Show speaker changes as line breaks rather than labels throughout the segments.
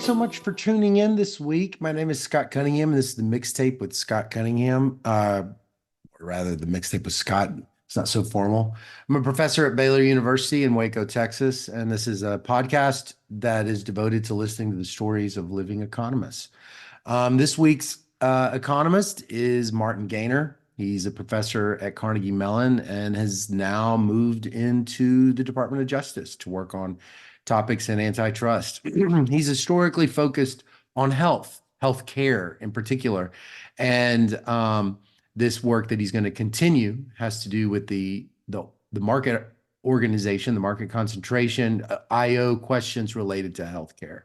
Thanks so much for tuning in this week. My name is Scott Cunningham. This is the mixtape with Scott Cunningham, or rather, the mixtape with Scott. It's not so formal. I'm a professor at Baylor University in Waco, Texas, and this is a podcast that is devoted to listening to the stories of living economists. This week's economist is Martin Gaynor. He's a professor at Carnegie Mellon and has now moved into the Department of Justice to work on topics in antitrust. He's historically focused on health care in particular. And this work that he's going to continue has to do with the market organization, the market concentration, IO questions related to healthcare.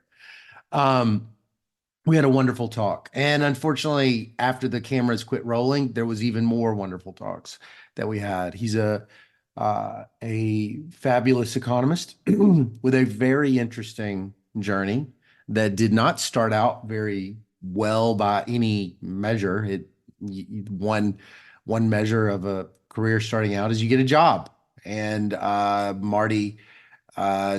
We had a wonderful talk. And unfortunately, after the cameras quit rolling, there was even more wonderful talks that we had. He's a fabulous economist with a very interesting journey that did not start out very well by any measure. One measure of a career starting out is you get a job. And Marty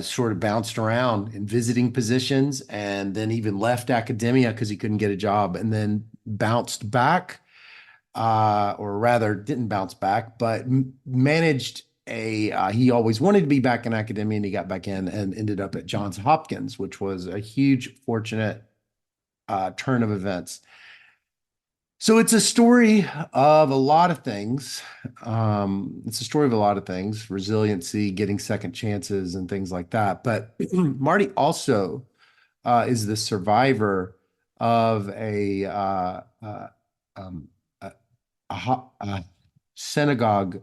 sort of bounced around in visiting positions and then even left academia because he couldn't get a job, and then bounced back, or rather didn't bounce back, but managed he always wanted to be back in academia, and he got back in and ended up at Johns Hopkins, which was a huge, fortunate turn of events. So it's a story of a lot of things. Resiliency, getting second chances, and things like that. But Marty also is the survivor of a synagogue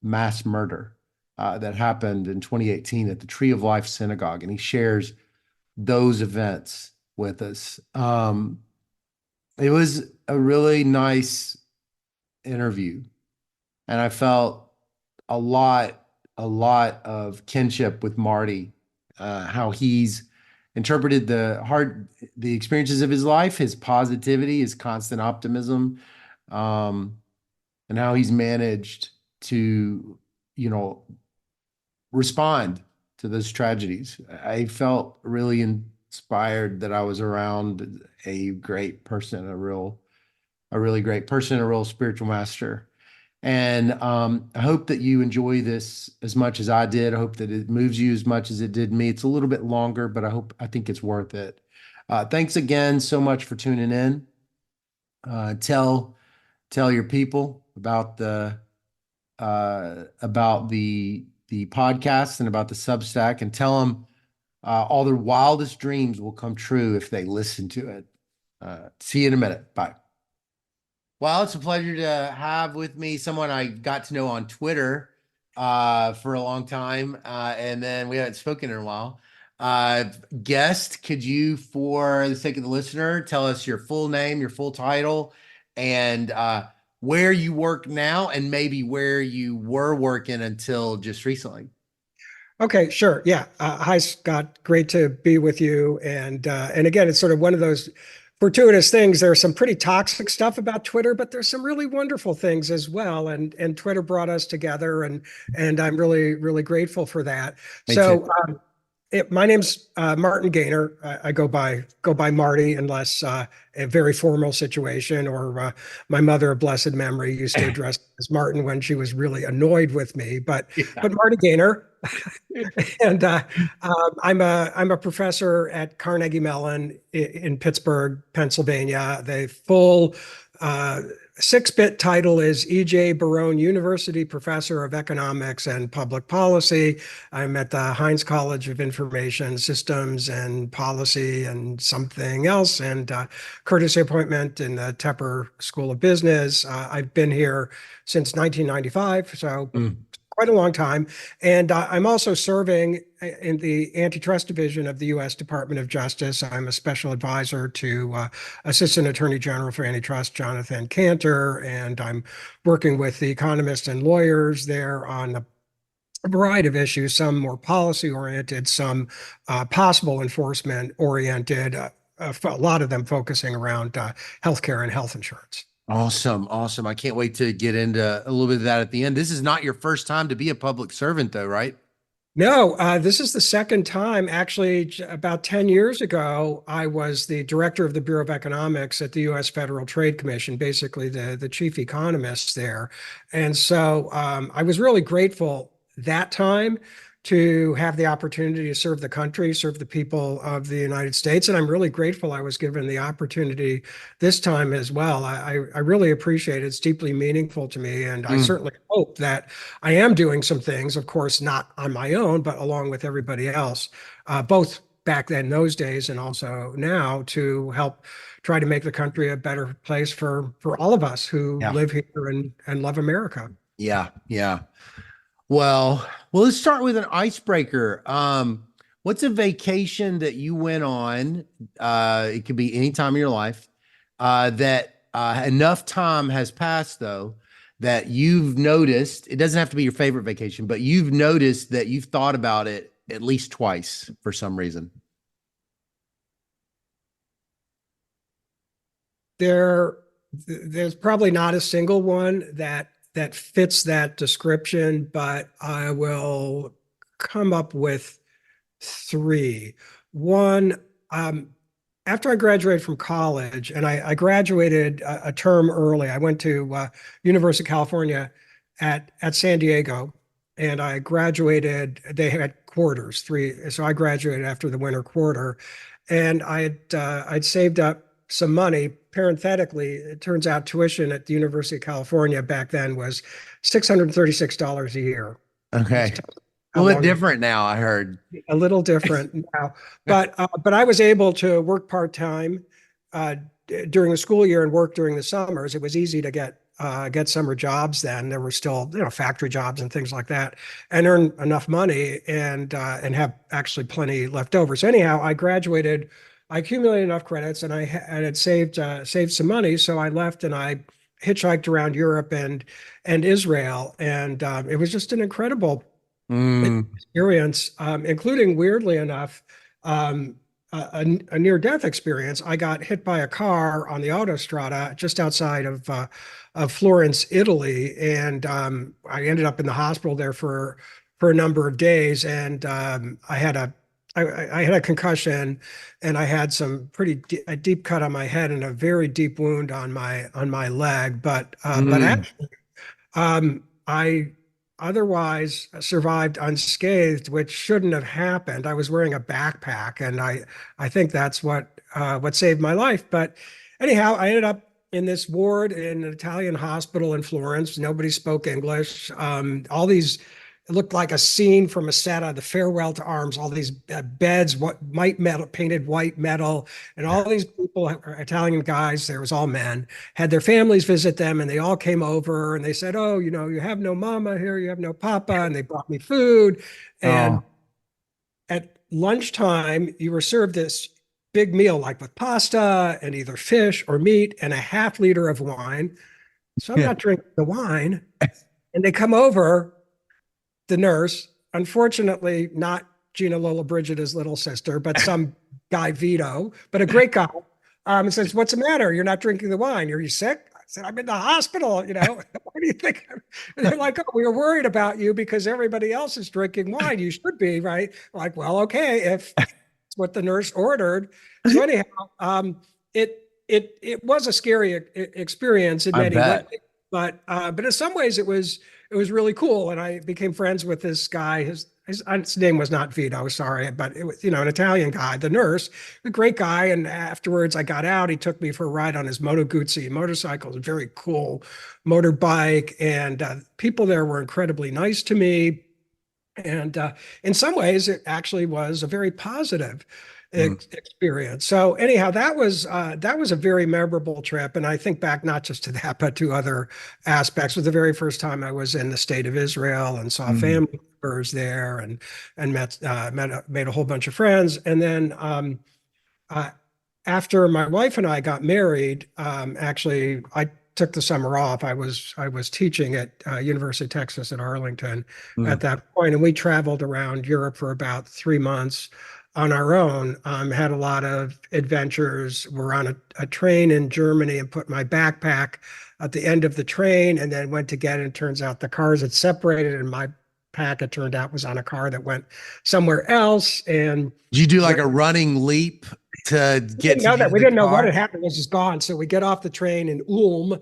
mass murder that happened in 2018 at the Tree of Life Synagogue, and he shares those events with us. It was a really nice interview, and I felt a lot of kinship with Marty, how he's interpreted the experiences of his life, his positivity, his constant optimism, and how he's managed to, respond to those tragedies. I felt really inspired that I was around a great person, a really great person, a real spiritual master. And I hope that you enjoy this as much as I did. I hope that it moves you as much as it did me. It's a little bit longer, but I think it's worth it. Thanks again so much for tuning in. Tell your people about the podcast and about the Substack, and tell them all their wildest dreams will come true if they listen to it. See you in a minute. Bye. Well, it's a pleasure to have with me someone I got to know on Twitter for a long time, and then we haven't spoken in a while. Guest, could you, for the sake of the listener, tell us your full name, your full title, and where you work now, and maybe where you were working until just recently?
Okay, sure. Yeah. Hi, Scott. Great to be with you. And again, it's sort of one of those fortuitous things. There's some pretty toxic stuff about Twitter, but there's some really wonderful things as well. And Twitter brought us together, and I'm really, really grateful for that.
Me
So
too.
my name's Martin Gaynor. I go by Marty, unless a very formal situation, or my mother of blessed memory used to address me as Martin when she was really annoyed with me. But
Yeah.
Marty Gaynor. And I'm a professor at Carnegie Mellon in Pittsburgh, Pennsylvania. The full 6-bit title is E.J. Barone University Professor of Economics and Public Policy. I'm at the Heinz College of Information Systems and Policy and something else, and courtesy appointment in the Tepper School of Business. I've been here since 1995, so quite a long time. And I'm also serving in the antitrust division of the U.S. Department of Justice. I'm a special advisor to Assistant Attorney General for Antitrust, Jonathan Cantor, and I'm working with the economists and lawyers there on a variety of issues, some more policy-oriented, some possible enforcement-oriented, a lot of them focusing around healthcare and health insurance.
Awesome. Awesome. I can't wait to get into a little bit of that at the end. This is not your first time to be a public servant, though, right?
No, this is the second time. Actually, about 10 years ago, I was the director of the Bureau of Economics at the U.S. Federal Trade Commission, basically the chief economist there. And so I was really grateful that time to have the opportunity to serve the country, serve the people of the United States. And I'm really grateful I was given the opportunity this time as well. I really appreciate it. It's deeply meaningful to me. And I
Mm,
certainly hope that I am doing some things, of course, not on my own, but along with everybody else, both back then, those days, and also now to help try to make the country a better place for all of us who
yeah.
live here and love America.
Yeah. Yeah. Well, let's start with an icebreaker. What's a vacation that you went on? It could be any time in your life, that enough time has passed though that you've noticed, it doesn't have to be your favorite vacation, but you've noticed that you've thought about it at least twice for some reason.
There, there's probably not a single one that fits that description, but I will come up with three. One, um, after I graduated from college, and I graduated a term early, I went to University of California at San Diego, and I graduated. They had quarters, three, so I graduated after the winter quarter, and I'd saved up some money. Parenthetically, it turns out tuition at the University of California back then was $636 a year. That's
Okay. A
how
little bit
long
different now, I heard.
a little different now, but I was able to work part-time during the school year and work during the summers. It was easy to get summer jobs then. There were still, factory jobs and things like that, and earn enough money and have actually plenty left over. So anyhow, I graduated. I accumulated enough credits, and I had saved some money. So I left and I hitchhiked around Europe and Israel, and it was just an incredible
Mm,
experience, including weirdly enough, a near-death experience. I got hit by a car on the autostrada just outside of Florence, Italy, and I ended up in the hospital there for a number of days. And I had a concussion, and I had some a deep cut on my head and a very deep wound on my leg. But
mm.
I otherwise survived unscathed, which shouldn't have happened. I was wearing a backpack, and I think that's what saved my life. But anyhow, I ended up in this ward in an Italian hospital in Florence. Nobody spoke English. All these It looked like a scene from a set of The Farewell to Arms. All these beds, what white metal, painted white metal, and all these people, Italian guys. There was all men, had their families visit them, and they all came over and they said, "Oh, you have no mama here, you have no papa," and they brought me food. And
Oh,
at lunchtime, you were served this big meal, like with pasta and either fish or meat and a half liter of wine. So I'm
yeah.
not drinking the wine, and they come over, the nurse, unfortunately, not Gina Lollobrigida's little sister, but some guy Vito, but a great guy. Says, "What's the matter? You're not drinking the wine. Are you sick?" I said, "I'm in the hospital. Why do you think?" And they're like, "Oh, we were worried about you because everybody else is drinking wine. You should be, right?" I'm like, well, okay, if it's what the nurse ordered. So anyhow, it was a scary experience in
I
many ways,
bet.
but in some ways it was really cool. And I became friends with this guy. His name was not Vito, sorry, but it was, an Italian guy, the nurse, a great guy. And afterwards I got out, he took me for a ride on his Moto Guzzi motorcycle. It was a very cool motorbike. And people there were incredibly nice to me. And in some ways, it actually was a very positive
Mm,
experience. So anyhow, that was a very memorable trip, and I think back not just to that, but to other aspects. It was the very first time I was in the state of Israel and saw
mm,
family members there, and made a whole bunch of friends. And then uh, after my wife and I got married, actually, I took the summer off. I was teaching at University of Texas at Arlington at
mm,
that point, and we traveled around Europe for about 3 months on our own. Had a lot of adventures. We're on a train in Germany and put my backpack at the end of the train, and then went to get it. And it turns out the cars had separated, and my backpack, it turned out, was on a car that went somewhere else. And
Did you do like
we
a running leap to get
didn't
to
know
the
that.
end of
We
the
didn't know what
car?
had happened. It was just gone. So we get off the train in Ulm,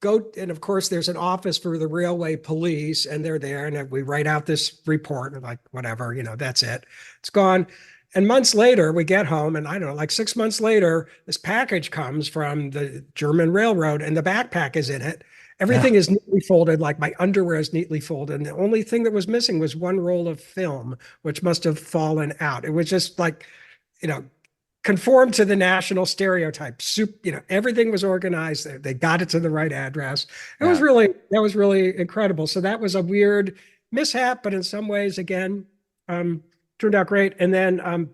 go, and of course, there's an office for the railway police, and they're there, and we write out this report, and like, whatever, that's it. It's gone. And months later, we get home, and I don't know, like 6 months later, this package comes from the German railroad, and the backpack is in it.
Yeah.
Everything is neatly folded, like my underwear is neatly folded. And the only thing that was missing was one roll of film, which must have fallen out. It was just like, you know, conform to the national stereotype. Everything was organized. They got it to the right address.
Yeah.
That was really incredible. So that was a weird mishap, but in some ways, again, turned out great. And then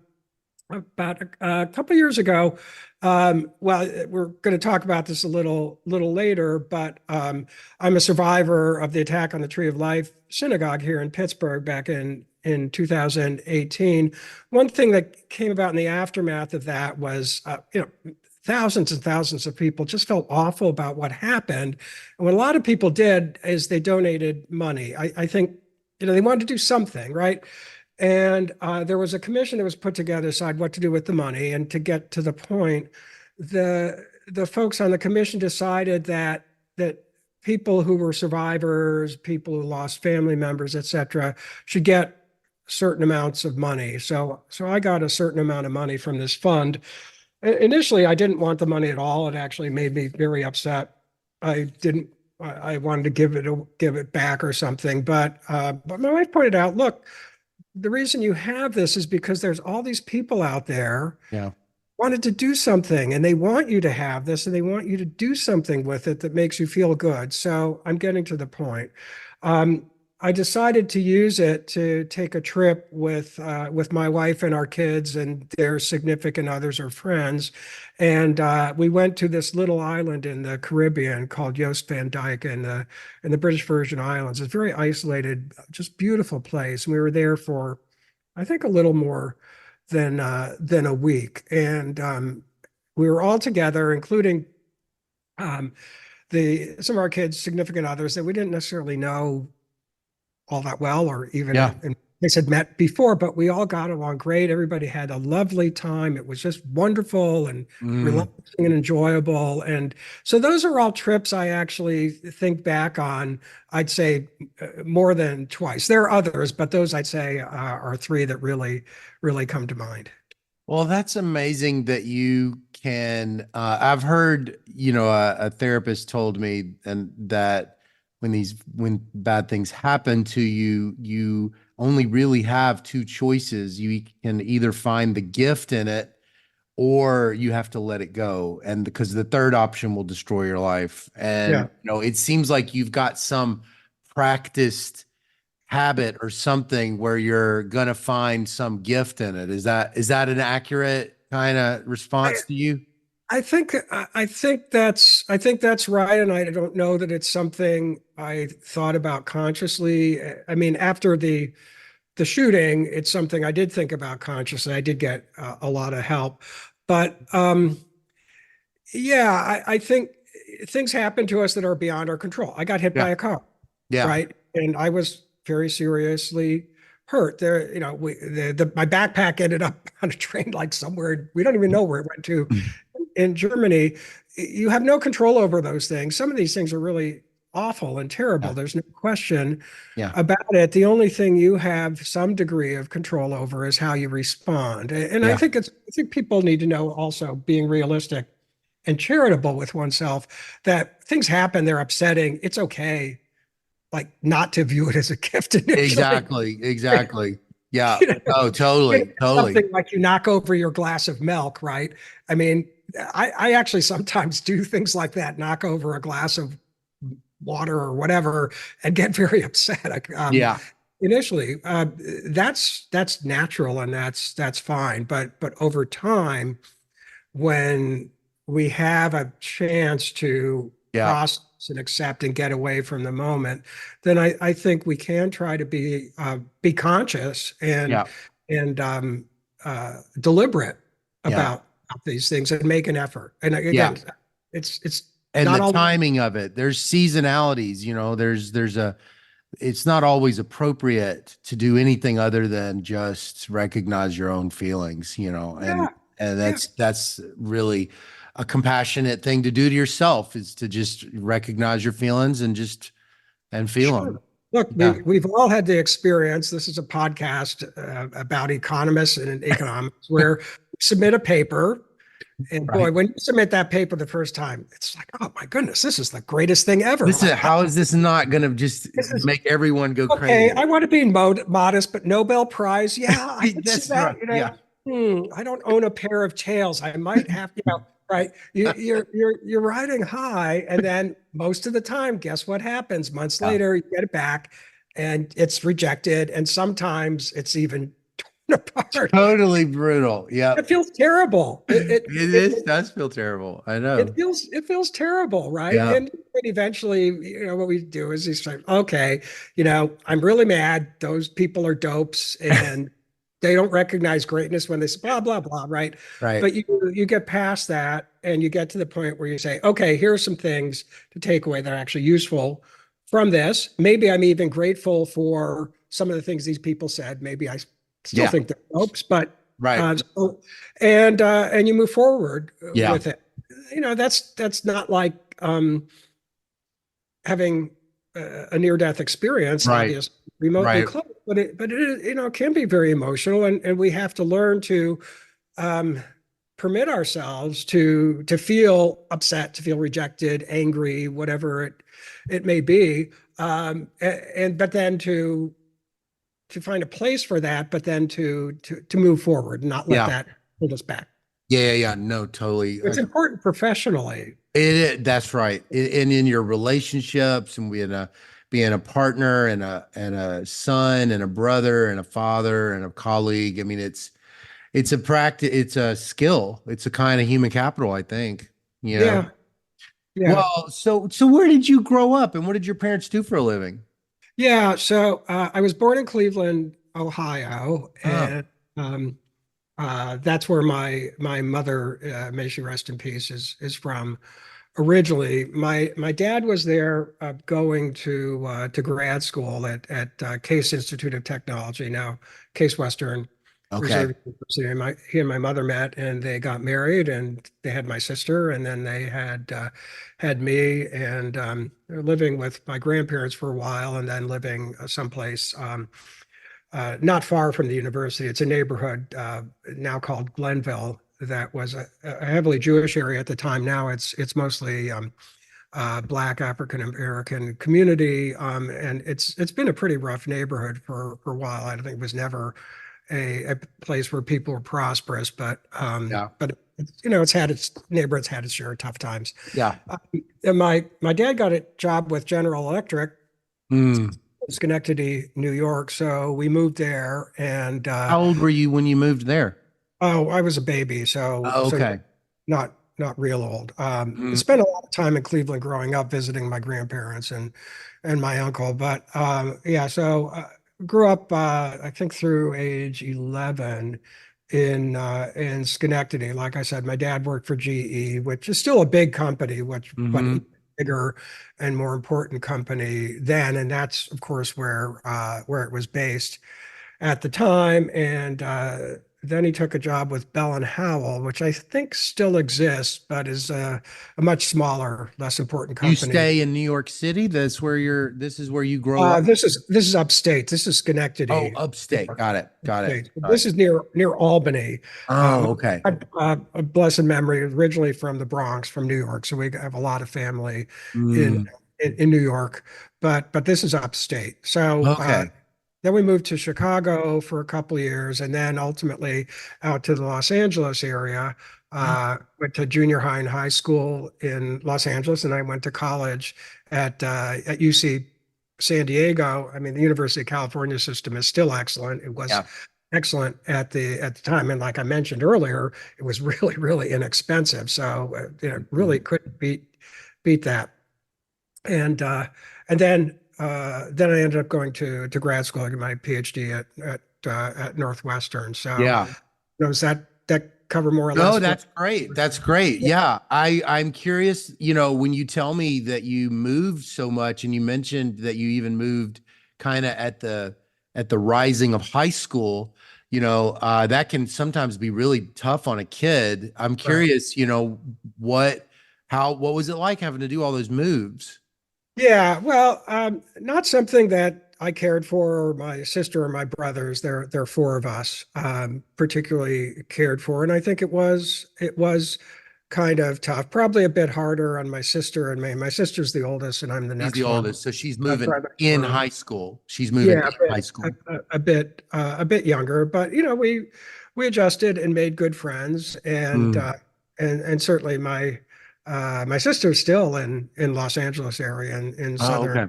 about a couple of years ago, well, we're going to talk about this a little later, but I'm a survivor of the attack on the Tree of Life synagogue here in Pittsburgh back in 2018. One thing that came about in the aftermath of that was, thousands and thousands of people just felt awful about what happened. And what a lot of people did is they donated money. I think, they wanted to do something, right? And there was a commission that was put together to decide what to do with the money. And to get to the point, the folks on the commission decided that people who were survivors, people who lost family members, et cetera, should get certain amounts of money. So I got a certain amount of money from this fund. Initially, I didn't want the money at all. It actually made me very upset. I wanted to give it back or something. But my wife pointed out, look, the reason you have this is because there's all these people out there
Yeah.
wanted to do something, and they want you to have this, and they want you to do something with it that makes you feel good. So I'm getting to the point. I decided to use it to take a trip with my wife and our kids and their significant others or friends, and we went to this little island in the Caribbean called Jost Van Dyke in the British Virgin Islands. It's a very isolated, just beautiful place. We were there for, I think, a little more than a week, and we were all together, including some of our kids' significant others that we didn't necessarily know all that well, or even
Yeah.
in case had met before, but we all got along great. Everybody had a lovely time. It was just wonderful and
Mm.
relaxing and enjoyable. And so those are all trips I actually think back on, I'd say more than twice. There are others, but those I'd say are three that really, really come to mind.
Well, that's amazing that you can. I've heard, a therapist told me, and that when bad things happen to you, you only really have two choices. You can either find the gift in it, or you have to let it go. And because the third option will destroy your life. And,
Yeah.
it seems like you've got some practiced habit or something where you're gonna find some gift in it. Is that an accurate kind of response to you?
I think that's right, and I don't know that it's something I thought about consciously. I mean, after the shooting, it's something I did think about consciously. I did get a lot of help, but yeah, I think things happen to us that are beyond our control. I got hit by
Yeah.
a car,
Yeah.
right, and I was very seriously hurt. There, my backpack ended up on a train, like somewhere we don't even know where it went to in Germany. You have no control over those things. Some of these things are really awful and terrible.
Yeah.
There's no question
Yeah.
about it. The only thing you have some degree of control over is how you respond. And
Yeah.
I think people need to know, also being realistic and charitable with oneself, that things happen, they're upsetting. It's okay, like, not to view it as a gift initially.
Exactly. Exactly. Yeah.
You know,
Oh, totally. Totally.
something like you knock over your glass of milk, right? I mean, I actually sometimes do things like that, knock over a glass of water or whatever, and get very upset.
Yeah.
Initially, that's natural, and that's fine. But over time, when we have a chance to
Yeah.
process and accept and get away from the moment, then I think we can try to be conscious
Yeah.
and deliberate
Yeah.
about these things and make an effort. And
Yeah.
again, it's
And
not
the
all.
timing of it. There's seasonalities, there's a it's not always appropriate to do anything other than just recognize your own feelings,
Yeah,
and
yeah,
that's really a compassionate thing to do to yourself, is to just recognize your feelings and feel them.
sure. Look,
Yeah.
we've all had the experience. This is a podcast about economists and economics where you submit a paper. And boy,
Right.
when you submit that paper the first time, it's like, oh my goodness, this is the greatest thing ever.
This is,
Like,
how is this not going to just
this is
make everyone go
okay.
crazy?
I want to be modest, but Nobel Prize, yeah, I can see
That's
that.
right. Yeah.
I don't own a pair of tails. I might have, right? You're riding high, and then most of the time, guess what happens? Months
Yeah.
later, you get it back, and it's rejected, and sometimes it's even torn apart.
Totally brutal.
It
Yep.
feels terrible.
Does feel terrible. I
It
know.
feels terrible, right?
Yeah.
And eventually, what we do is he's like, okay, I'm really mad. Those people are dopes and they don't recognize greatness when they say blah blah blah, right?
Right.
But you get past that and you get to the point where you say, okay, here are some things to take away that are actually useful from this. Maybe I'm even grateful for some of the things these people said. Maybe I still
Yeah.
think they're dopes, but
Right.
and you move forward
Yeah.
with it. That's not like having a near-death experience,
Right.
obviously remotely
Right.
close, but it can be very emotional, and we have to learn to um, permit ourselves to feel upset, to feel rejected, angry, whatever it may be, and but then to find a place for that, but then to move forward and not let
Yeah.
that hold us back.
Yeah. Yeah. No, totally.
It's important professionally.
That's right. And in your relationships, and being a partner, and a son and a brother and a father and a colleague. I mean, it's a practice, it's a skill, it's a kind of human capital, I think, you know.
Yeah, yeah,
Well, so where did you grow up, and what did your parents do for a living?
yeah. So I was born in Cleveland, Ohio,
Oh,
and that's where my mother, may she rest in peace, is from originally. My dad was there going to grad school at Case Institute of Technology, now Case Western
okay.
Reserve University. And he and my mother met, and they got married, and they had my sister, and then they had me, and they were living with my grandparents for a while, and then living someplace not far from the university. It's a neighborhood now called Glenville that was a heavily Jewish area at the time. Now it's mostly Black African American community, and it's been a pretty rough neighborhood for a while. I don't think it was never a place where people were prosperous,
Yeah.
but its neighborhood's had its share of tough times.
Yeah.
And my dad got a job with General Electric
Mm.
in Schenectady, New York, so we moved there, and
How old were you when you moved there?
oh, I was a baby,
Oh,
so
okay.
not real old. I
Mm.
spent a lot of time in Cleveland growing up, visiting my grandparents and my uncle. But yeah, so grew up, I think through age 11 in Schenectady. Like I said, my dad worked for GE, which is still a big company, but
Hmm.
bigger and more important company then, and that's of course where it was based at the time. And then he took a job with Bell and Howell, which I think still exists, but is a much smaller, less important
You
company.
stay in New York City? This is where you grow up?
This is upstate. This is
Oh,
Schenectady.
upstate. Got it. Got it.
Upstate.
Got it.
This is near Albany.
Oh, okay.
A blessed memory, originally from the Bronx, from New York. So we have a lot of family in
Mm.
in New York, but this is upstate. So
Okay.
then we moved to Chicago for a couple of years, and then ultimately out to the Los Angeles area. Went to junior high and high school in Los Angeles, and I went to college at UC San Diego. I mean, the University of California system is still excellent. It was
Yeah.
excellent at the time, and like I mentioned earlier, it was really inexpensive. So really
Mhm.
couldn't beat that. And then I ended up going to grad school. I got my PhD at Northwestern. So
Yeah.
does that cover more or
No,
less what?
that's great. That's great. Yeah. I'm curious, when you tell me that you moved so much, and you mentioned that you even moved kind of at the rising of high school, that can sometimes be really tough on a kid. I'm
Right.
curious, what what was it like having to do all those moves?
Yeah, well, not something that I cared for, or my sister or my brothers. There are four of us, particularly cared for, and I think it was kind of tough. Probably a bit harder on my sister and me. My sister's the oldest, and I'm the
She's the
next one.
oldest, so she's
That's
moving
right next to
in
her.
high school. She's moving
Yeah,
in high school.
a bit younger, but we adjusted and made good friends,
Mm.
and certainly my sister's still in Los Angeles area and
Oh, okay.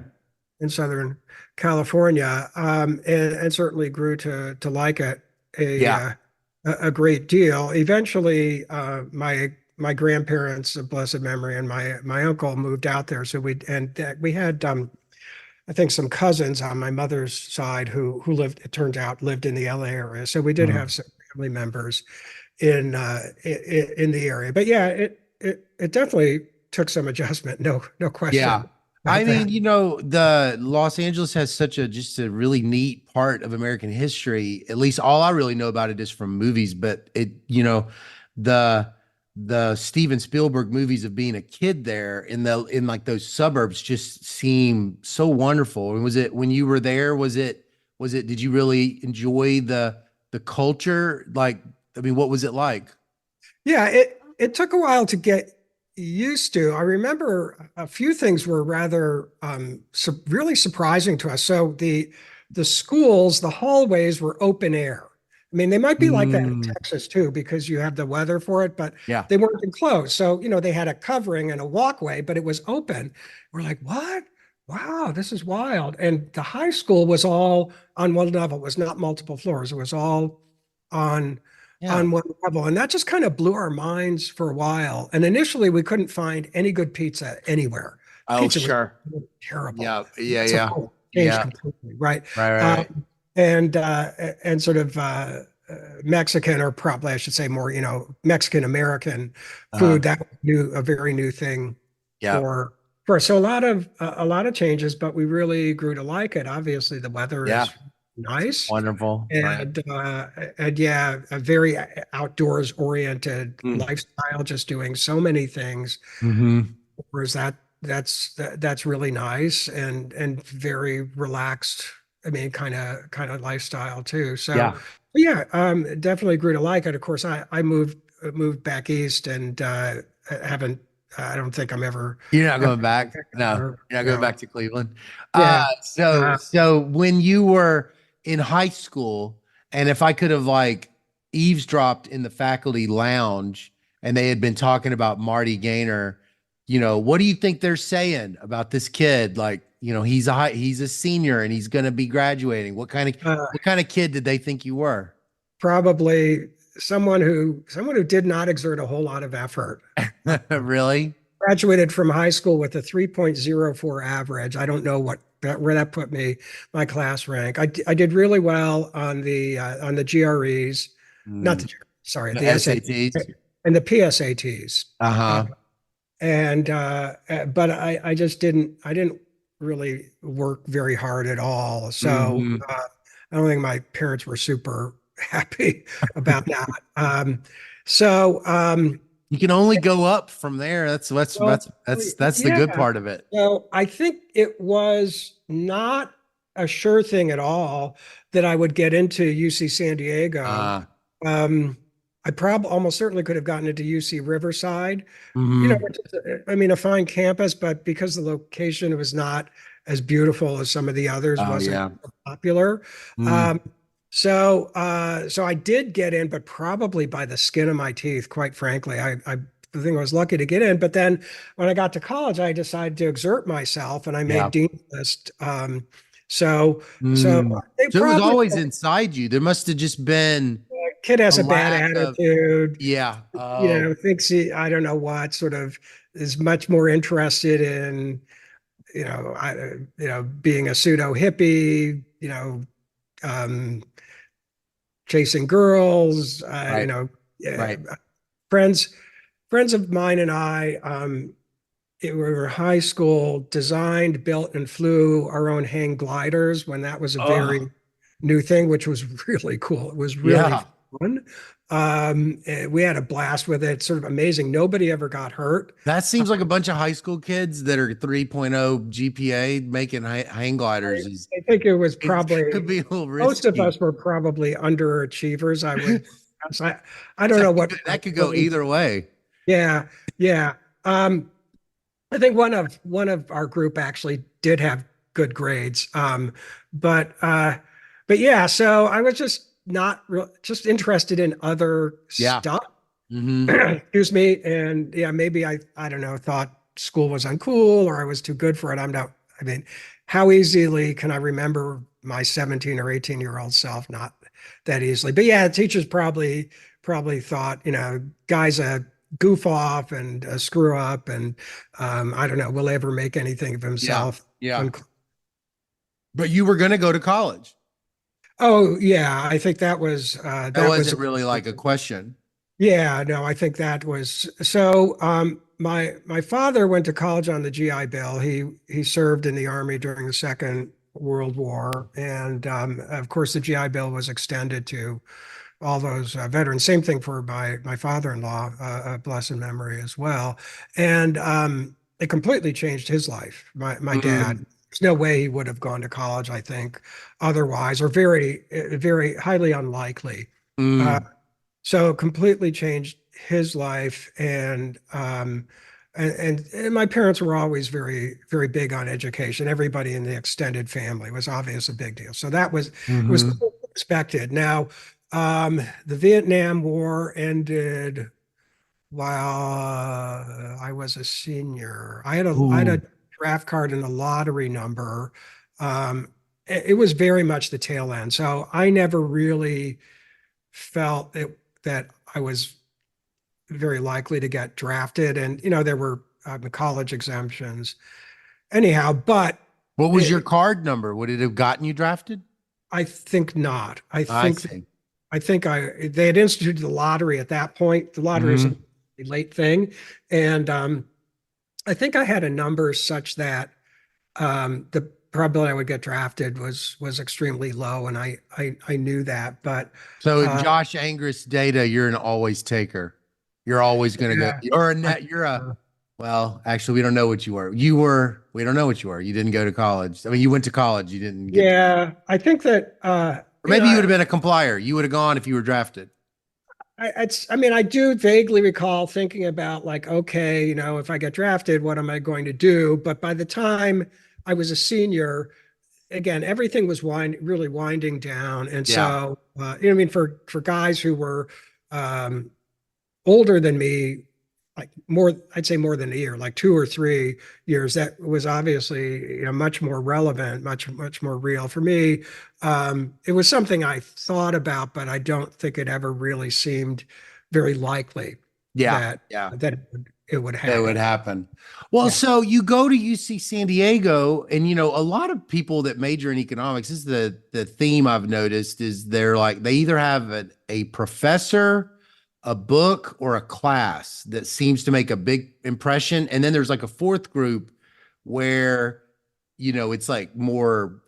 in Southern California, and certainly grew to like it a
Yeah.
uh, a great deal. Eventually, my grandparents of blessed memory and my uncle moved out there, so we had I think some cousins on my mother's side who lived, it turns out, lived in the LA area. So we did have
Mhm.
some family members in the area. But yeah, it definitely took some adjustment. No
Yeah.
question
I
about
mean,
that.
the Los Angeles has such a just a really neat part of American history. At least all I really know about it is from movies, but the the Steven Spielberg movies of being a kid there in like those suburbs just seem so wonderful. And was it when you were there, was it did you really enjoy the culture? Like, I mean, what was it like?
Yeah, it took a while to get used to. I remember a few things were rather really surprising to us. So the schools, the hallways were open air. I mean, they might be like that in
Mm,
Texas too, because you have the weather for it, but
yeah.
they weren't enclosed. So, they had a covering and a walkway, but it was open. We're like, what? Wow, this is wild. And the high school was all on one level. It was not multiple floors. It was all on
Yeah.
on one level. And that just kind of blew our minds for a while. And initially, we couldn't find any good pizza anywhere.
Oh,
Pizza was
sure.
terrible.
Yeah. Yeah.
So
Yeah.
changed
Yeah.
completely, right?
Right. Right. Right.
Um, and sort of Mexican, or probably I should say more, Mexican American
Uh-huh.
food. That was a very new thing
Yeah.
for us. So a lot of changes, but we really grew to like it. Obviously, the weather
Yeah.
is nice.
Wonderful. Right.
And yeah, a very outdoors oriented
Mm.
lifestyle, just doing so many things.
Hmm.
Whereas that's really nice and very relaxed. I mean, kind of lifestyle too. So
Yeah.
yeah, definitely grew to like it. Of course, I moved back east and haven't. I don't think I'm
You're not
ever.
going back. No, you're not going
No.
back to Cleveland.
Yeah.
So when you were in high school, and if I could have like eavesdropped in the faculty lounge and they had been talking about Marty Gaynor, what do you think they're saying about this kid? Like, he's a senior and he's going to be graduating.
Uh,
What kind of kid did they think you were?
Probably someone who did not exert a whole lot of effort.
Really?
Graduated from high school with a 3.04 average. I don't know where that put me, my class rank. I did really well on the GREs, not
Mm.
the sorry,
The
the SAT
SATs?
and the PSATs. Uh,
Uh-huh.
but I just I didn't really work very hard at all. So
Hmm.
I don't think my parents were super happy about that. So
You can only go up from there.
well,
That's the good
yeah.
part of it.
So I think it was not a sure thing at all that I would get into UC San Diego.
Uh,
Um, I probably almost certainly could have gotten into UC Riverside,
mhm.
which is, I mean, a fine campus, but because the location was not as beautiful as some of the others,
Oh
wasn't
yeah.
popular.
Mm.
Um, so I did get in, but probably by the skin of my teeth, quite frankly. I think I was lucky to get in. But then when I got to college, I decided to exert myself and I made
Yeah.
Dean's List. So, so
Mm.
they
So it was
probably,
always inside you. There must have just been
kid
a
has a bad
lack of,
attitude,
yeah. Oh,
thinks I don't know what, sort of is much more interested in, being a pseudo hippie, um, chasing girls,
right,
yeah,
right.
friends friends of mine and I, we were high school, designed, built, and flew our own hang gliders when that was a
Oh,
very new thing, which was really cool. It was really
yeah.
fun. We had a blast with it. Sort of amazing. Nobody ever got hurt.
That seems like a bunch of high school kids that are 3.0 GPA making hang gliders is
I think it was
it could
probably
be a little
most of
risky.
us were probably underachievers. I would, I don't know what
That could go
really,
either way.
yeah, yeah. Um, I think one of our group actually did have good grades. But but yeah, so I was just not real, just interested in other
Yeah.
stuff.
Hmm.
Excuse me. And yeah, maybe I don't know, thought school was uncool or I was too good for it. I mean, how easily can I remember my 17 or 18-year-old self? Not that easily. But yeah, teachers probably thought, guy's a goof off and a screw up and I don't know, will ever make anything of
Yeah.
himself.
Yeah. But you were going to go to college.
Oh yeah, I think
That
that was
wasn't really like a question.
yeah, no, I think that was so. My father went to college on the GI Bill. He served in the Army during the Second World War, and of course, the GI Bill was extended to all those veterans. Same thing for my father-in-law, blessed memory as well. And it completely changed his life. My dad.
Mm,
There's no way he would have gone to college, I think, otherwise, or very highly unlikely. Uh,
mm.
so it completely changed his life, and my parents were always very big on education. Everybody in the extended family was obviously a big deal. So that was
Hmm.
expected. Now, the Vietnam War ended while I was a senior. I had a
Ooh.
draft card and a lottery number. It was very much the tail end. So I never really felt that I was very likely to get drafted. And, there were the college exemptions. Anyhow, but
What was your
it,
card number? Would it have gotten you drafted?
I think not.
I see.
I think they had instituted the lottery at that point. The lottery is a
Hmm.
late thing. And I think I had a number such that the probability I would get drafted was extremely low. And I knew that. But
So in
uh,
Josh Angrist data, you're an always taker. You're always going to go.
yeah,
You're a
I,
net. Well, actually, we don't know what you were. We don't know what you were. You didn't go to college. I mean, you went to college. You didn't get to,
yeah, I think that,
or maybe you would have been a complier. You would have gone if you were drafted.
I mean, I do vaguely recall thinking about like, okay, if I get drafted, what am I going to do? But by the time I was a senior, again, everything was really winding down. And
Yeah.
so, I mean, for guys who were um, older than me, like I'd say more than a year, like 2 or 3 years, that was obviously, much more relevant, much more real for me. It was something I thought about, but I don't think it ever really seemed very likely
Yeah.
that
Yeah.
it would
That would
happen.
happen. Well,
Yeah.
so you go to UC San Diego, and a lot of people that major in economics, this is the theme I've noticed is they're like they either have a professor, a book, or a class that seems to make a big impression. And then there's like a fourth group where, it's like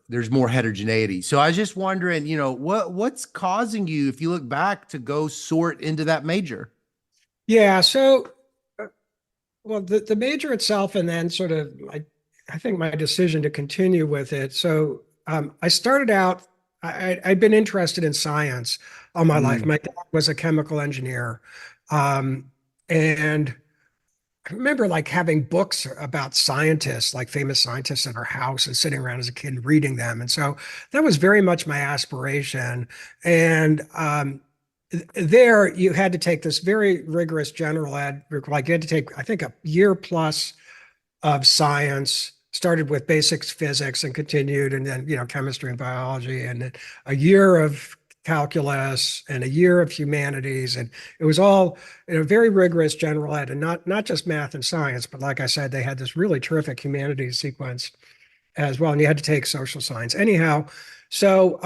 there's more heterogeneity. So I was just wondering, what's causing you, if you look back, to go sort into that major?
Yeah. So, well, the major itself, and then sort of, I think my decision to continue with it. So I started out, I'd been interested in science all my life.
Mm,
My dad was a chemical engineer. And I remember like having books about scientists, like famous scientists in our house and sitting around as a kid and reading them. And so that was very much my aspiration. And there you had to take this very rigorous general ed, like you had to take, I think, a year plus of science, started with basics physics and continued, and then, chemistry and biology, and then a year of calculus and a year of humanities. And it was all in a very rigorous general ed, and not just math and science, but like I said, they had this really terrific humanities sequence as well. And you had to take social science. Anyhow, so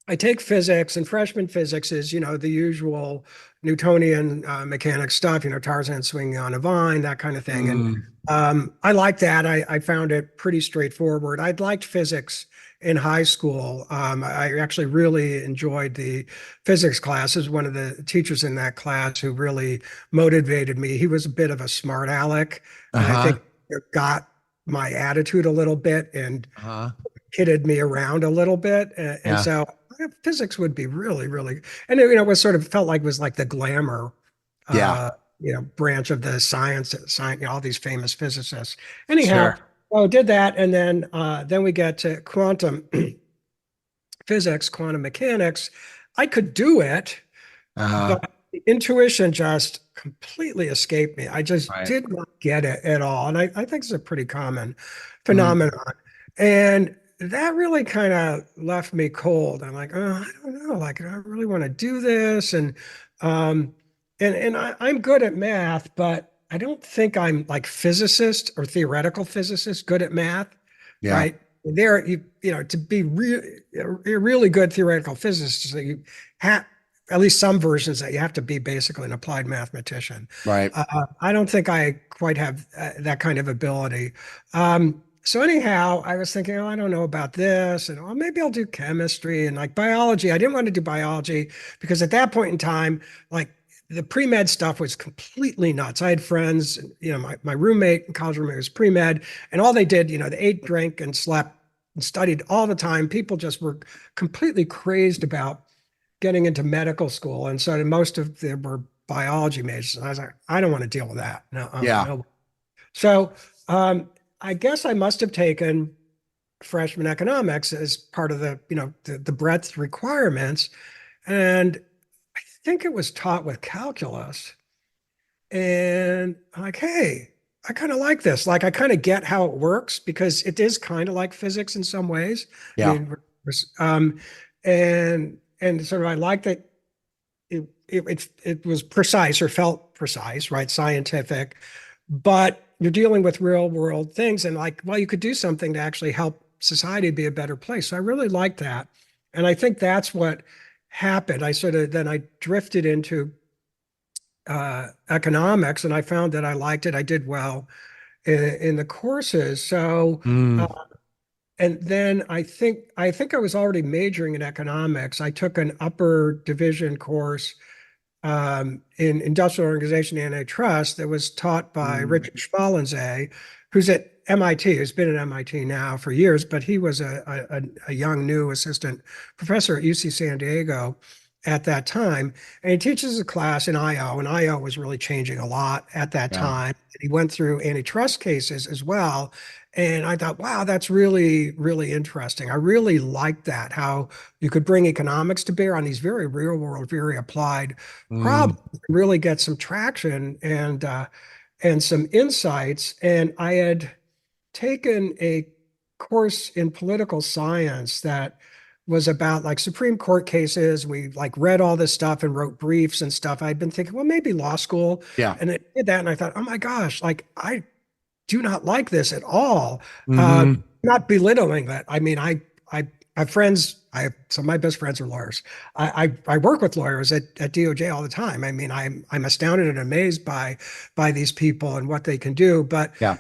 I take physics, and freshman physics is, the usual Newtonian mechanics stuff, Tarzan swinging on a vine, that kind of thing. And
Mm.
I like that. I found it pretty straightforward. I'd liked physics in high school. I actually really enjoyed the physics classes. One of the teachers in that class who really motivated me, he was a bit of a smart aleck, and I
Uh-huh.
think it got my attitude a little bit and
Uh-huh.
kidded me around a little bit. And
Yeah.
so physics would be really, really, and it was sort of felt like it was like the glamour,
Yeah.
uh, branch of the science, all these famous physicists. Anyhow,
Sure.
well, did that. And then we get to quantum physics, quantum mechanics. I could do it,
Uh-huh.
but the intuition just completely escaped me. I just
Right.
did not get it at all. And I think it's a pretty common
Mm.
phenomenon. And that really kind of left me cold. I'm like, oh, I don't know. Like, I really want to do this. I'm good at math, but I don't think I'm like physicist or theoretical physicist good at math,
Yeah.
right? There, to be a really good theoretical physicist, so you have at least some versions that you have to be basically an applied mathematician.
Right.
I don't think I quite have that kind of ability. So anyhow, I was thinking, oh, I don't know about this, and oh, maybe I'll do chemistry and like biology. I didn't want to do biology because at that point in time, like the pre-med stuff was completely nuts. I had friends, my roommate, college roommate was pre-med, and all they did, they ate, drank, and slept and studied all the time. People just were completely crazed about getting into medical school. And so most of them were biology majors. And I was like, I don't want to deal with that. No,
Yeah.
no. So I guess I must have taken freshman economics as part of the breadth requirements. And I think it was taught with calculus. And I'm like, hey, I kind of like this. Like, I kind of get how it works because it is kind of like physics in some ways. I
Yeah.
mean, and sort of I like that it was precise or felt precise, right? Scientific, but you're dealing with real world things, and like, well, you could do something to actually help society be a better place. So I really like that, and I think that's what happened. I drifted into economics, and I found that I liked it. I did well in the courses. So,
Mm.
and then I think I was already majoring in economics. I took an upper division course in industrial organization antitrust that was taught by
Mm.
Richard Schmallenze, who's at MIT, who's been at MIT now for years, but he was a young new assistant professor at UC San Diego at that time. And he teaches a class in IO, and IO was really changing a lot at that
Yeah.
time. He went through antitrust cases as well. And I thought, wow, that's really, really interesting. I really liked that, how you could bring economics to bear on these very real world, very applied
Mm.
problems, really get some traction and some insights. And I had taken a course in political science that was about like Supreme Court cases. We like read all this stuff and wrote briefs and stuff. I'd been thinking, well, maybe law school.
Yeah.
And I did that. And I thought, oh my gosh, like I do not like this at all. Uh,
Mm-hmm.
Not belittling that. I mean, I have friends. Some of my best friends are lawyers. I work with lawyers at DOJ all the time. I mean, I'm astounded and amazed by these people and what they can do. But
Yeah.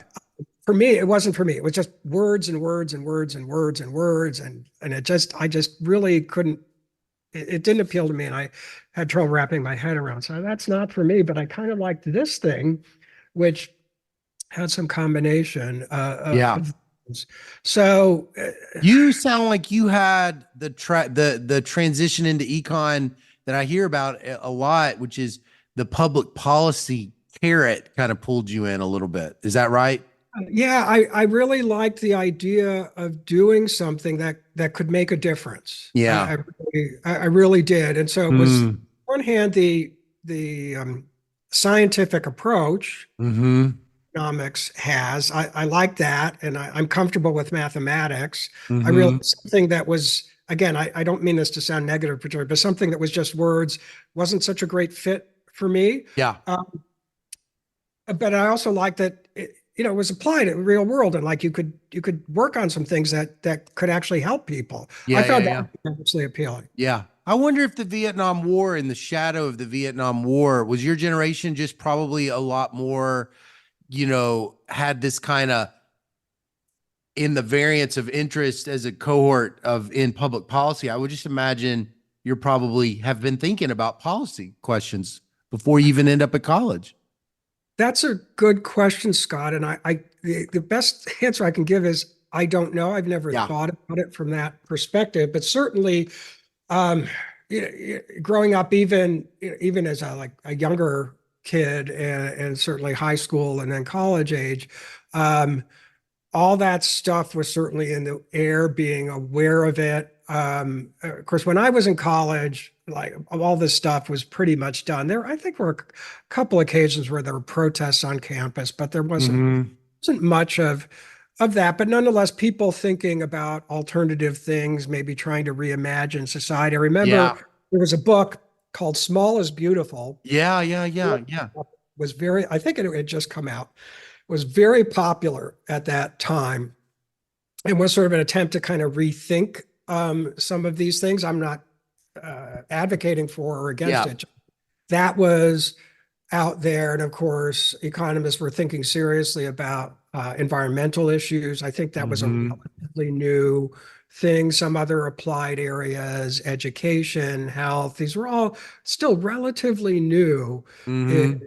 for me, it wasn't for me. It was just words and words and words and words and words, and I just really couldn't. It didn't appeal to me, and I had trouble wrapping my head around. So that's not for me. But I kind of liked this thing, which had some combination
Yeah.
of things. So
You sound like you had the transition into econ that I hear about a lot, which is the public policy carrot kind of pulled you in a little bit. Is that right?
yeah, I really liked the idea of doing something that could make a difference.
Yeah.
I really did. And so it was on
Mm.
one hand the scientific approach
Mm-hmm.
economics has. I like that, and I'm comfortable with mathematics. I
Mm-hmm.
realized something that was, again, I don't mean this to sound negative, but something that was just words wasn't such a great fit for me.
Yeah.
But I also like that was applied in the real world, and like you could work on some things that could actually help people. I
Yeah, yeah,
found that
yeah.
enormously appealing.
Yeah. I wonder if the Vietnam War, in the shadow of the Vietnam War, was your generation just probably a lot more, had this kind of in the variance of interest as a cohort of in public policy. I would just imagine you're probably have been thinking about policy questions before you even end up at college.
That's a good question, Scott. And the best answer I can give is I don't know. I've never
Yeah.
thought about it from that perspective, but certainly, um, growing up, even as a younger kid, and certainly high school and then college age, um, all that stuff was certainly in the air, being aware of it. Of course, when I was in college, like all this stuff was pretty much done. I think, were a couple occasions where there were protests on campus, but there
Hmm.
wasn't much of that. But nonetheless, people thinking about alternative things, maybe trying to reimagine society. I
Yeah.
remember there was a book called "Small is Beautiful."
Yeah. Yeah. Yeah. Yeah.
Was very, I think it had just come out, was very popular at that time, and was sort of an attempt to kind of rethink some of these things. I'm not advocating for or against
Yeah.
it. That was out there. And of course, economists were thinking seriously about environmental issues. I think that was a
Hmm.
relatively new thing. Some other applied areas, education, health, these were all still relatively new in,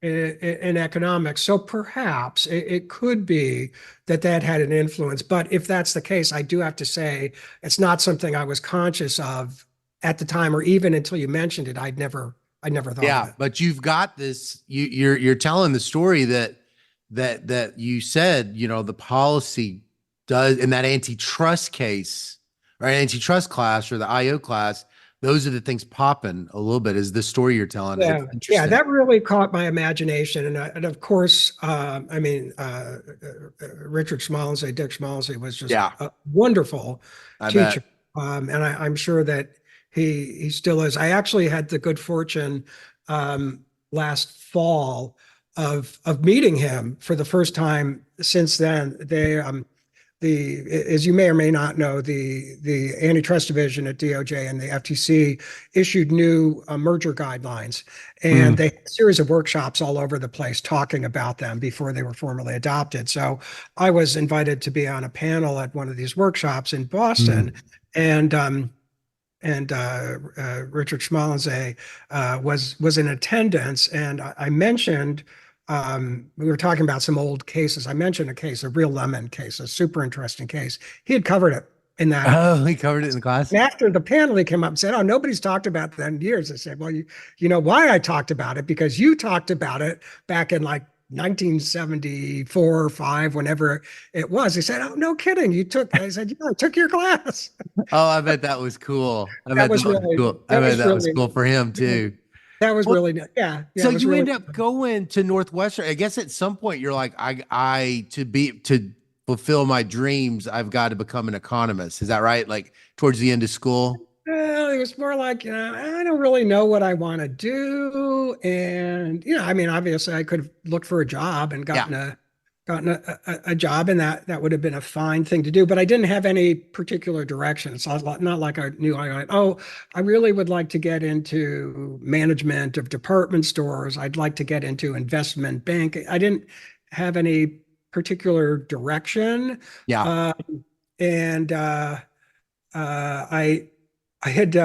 Hmm.
in economics. So perhaps it could be that had an influence. But if that's the case, I do have to say it's not something I was conscious of at the time, or even until you mentioned it. I'd never thought of
Yeah,
it.
but you've got this. You're telling the story that you said. The policy does in that antitrust case or antitrust class or the IO class. Those are the things popping a little bit. Is the story you're telling? It's
Yeah, yeah,
interesting.
that really caught my imagination, and of course, Richard Schmalensee, Dick Schmalensee, was just
Yeah,
a wonderful
I
teacher,
bet.
and I'm sure that he still is. I actually had the good fortune last fall of meeting him for the first time since then. As you may or may not know, the antitrust division at DOJ and the FTC issued new merger guidelines, and
Mm,
they had a series of workshops all over the place talking about them before they were formally adopted. So I was invited to be on a panel at one of these workshops in Boston,
mm.
and Richard Schmalensee was in attendance, and I mentioned, we were talking about some old cases. I mentioned a case, a real lemon case, a super interesting case. He had covered it in that.
Oh, he covered it in the class.
And after the panel, he came up and said, "Oh, nobody's talked about that in years." I said, "Well, you know why I talked about it? Because you talked about it back in like 1974 or five, whenever it was." He said, "Oh, no kidding. You took," I said, "Yeah, I took your class."
Oh, I bet that was cool. I
That
bet that
was
was
really,
cool. I
that
bet
was
that was
really,
cool for him too.
that was
Well,
really, yeah, yeah,
so
it was
you
really.
end up going to Northwestern. I guess at some point you're like, I to fulfill my dreams, I've got to become an economist. Is that right? Like towards the end of school?
Well, it was more like, I don't really know what I want to do. And, I mean, obviously I could have looked for a job and
Yeah.
gotten a job, and that would have been a fine thing to do, but I didn't have any particular direction. So not like I knew I really would like to get into management of department stores. I'd like to get into investment banking. I didn't have any particular direction.
Yeah.
Uh, and I I had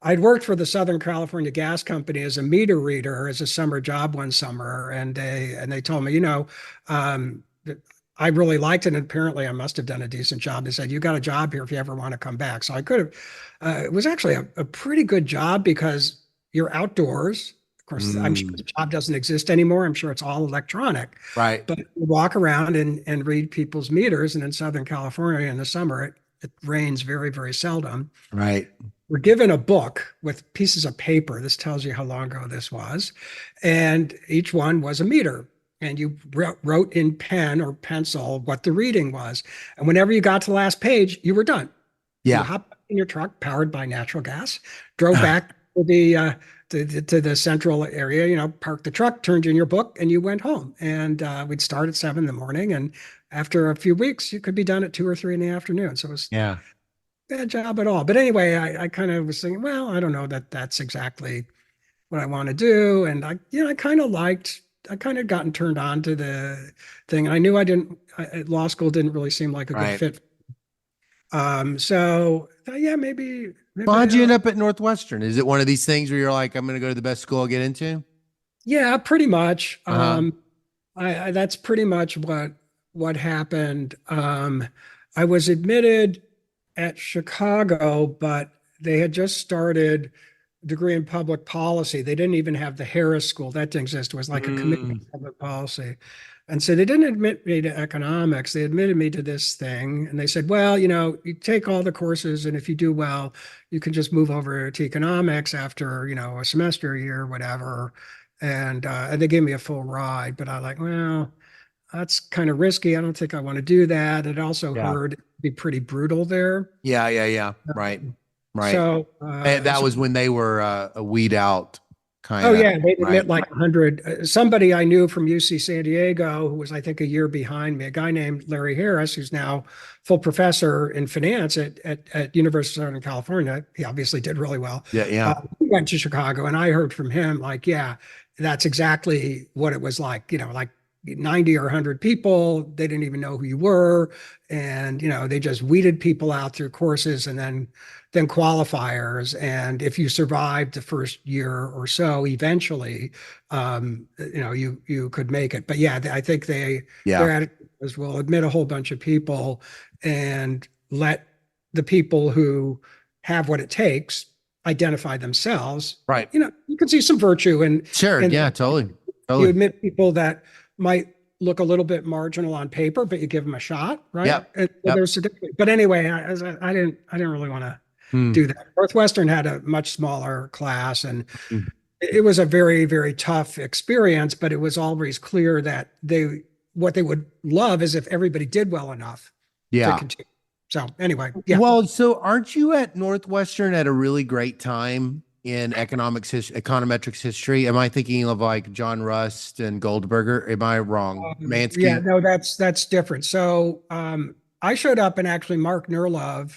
I'd worked for the Southern California Gas Company as a meter reader as a summer job one summer, and they told me, that I really liked it, and apparently I must have done a decent job. They said, "You got a job here if you ever want to come back." So I could have. It was actually a pretty good job because you're outdoors. Of course, I'm sure the
Mm,
job doesn't exist anymore. I'm sure it's all electronic,
right.
but you walk around and read people's meters. And in Southern California in the summer, it rains very, very seldom.
Right.
We're given a book with pieces of paper. This tells you how long ago this was. And each one was a meter. And you wrote in pen or pencil what the reading was. And whenever you got to the last page, you were done. You
Yeah.
hopped in your truck powered by natural gas, drove back to to the central area, parked the truck, turned in your book, and you went home. And we'd start at 7 in the morning. And after a few weeks, you could be done at 2 or 3 in the afternoon. So it was
Yeah.
a bad job at all. But anyway, I kind of was thinking, well, I don't know that that's exactly what I want to do. And I kind of gotten turned on to the thing. I knew law school didn't really seem like a good
Right.
fit. So yeah,
Well, how'd you end up at Northwestern? Is it one of these things where you're like, I'm going to go to the best school I'll get into?
yeah, pretty much.
Uh-huh.
That's pretty much what happened. I was admitted at Chicago, but they had just started a degree in public policy. They didn't even have the Harris School. That didn't exist. It was like a committee
Mm,
on public policy. And so they didn't admit me to economics. They admitted me to this thing. And they said, well, you take all the courses, and if you do well, you can just move over to economics after, a semester, a year, whatever. And they gave me a full ride. But I like, well, that's kind of risky. I don't think I want to do that. It also
yeah.
heard it'd be pretty brutal there.
Yeah. Yeah. Yeah. Right. Right.
So,
And that was when they were a weed out kind
oh
of,
yeah, they'd
right?
admit like 100. Somebody I knew from UC San Diego, who was I think a year behind me, a guy named Larry Harris, who's now full professor in finance at University of Southern California. He obviously did really well.
Yeah. Yeah.
He went to Chicago, and I heard from him like, yeah, that's exactly what it was like. Like 90 or 100 people, they didn't even know who you were, and they just weeded people out through courses and then qualifiers. And if you survived the first year or so, eventually, you could make it. But yeah, I think their
Yeah.
attitude was, we'll admit a whole bunch of people and let the people who have what it takes identify themselves.
Right.
You can see some virtue
Sure.
in
Yeah. Totally.
you
Totally.
admit people that might look a little bit marginal on paper, but you give them a shot, right?
Yep.
And
Yep.
there's but anyway, I didn't really want to
Hmm.
do that. Northwestern had a much smaller class, and
Mm.
it was a very, very tough experience, but it was always clear that what they would love is if everybody did well enough to
Yeah.
continue. So anyway, yeah.
Well, so aren't you at Northwestern at a really great time in econometrics history? Am I thinking of like John Rust and Goldberger? Am I wrong? Mansky?
Yeah, no, that's different. So I showed up, and actually Mark Nerlov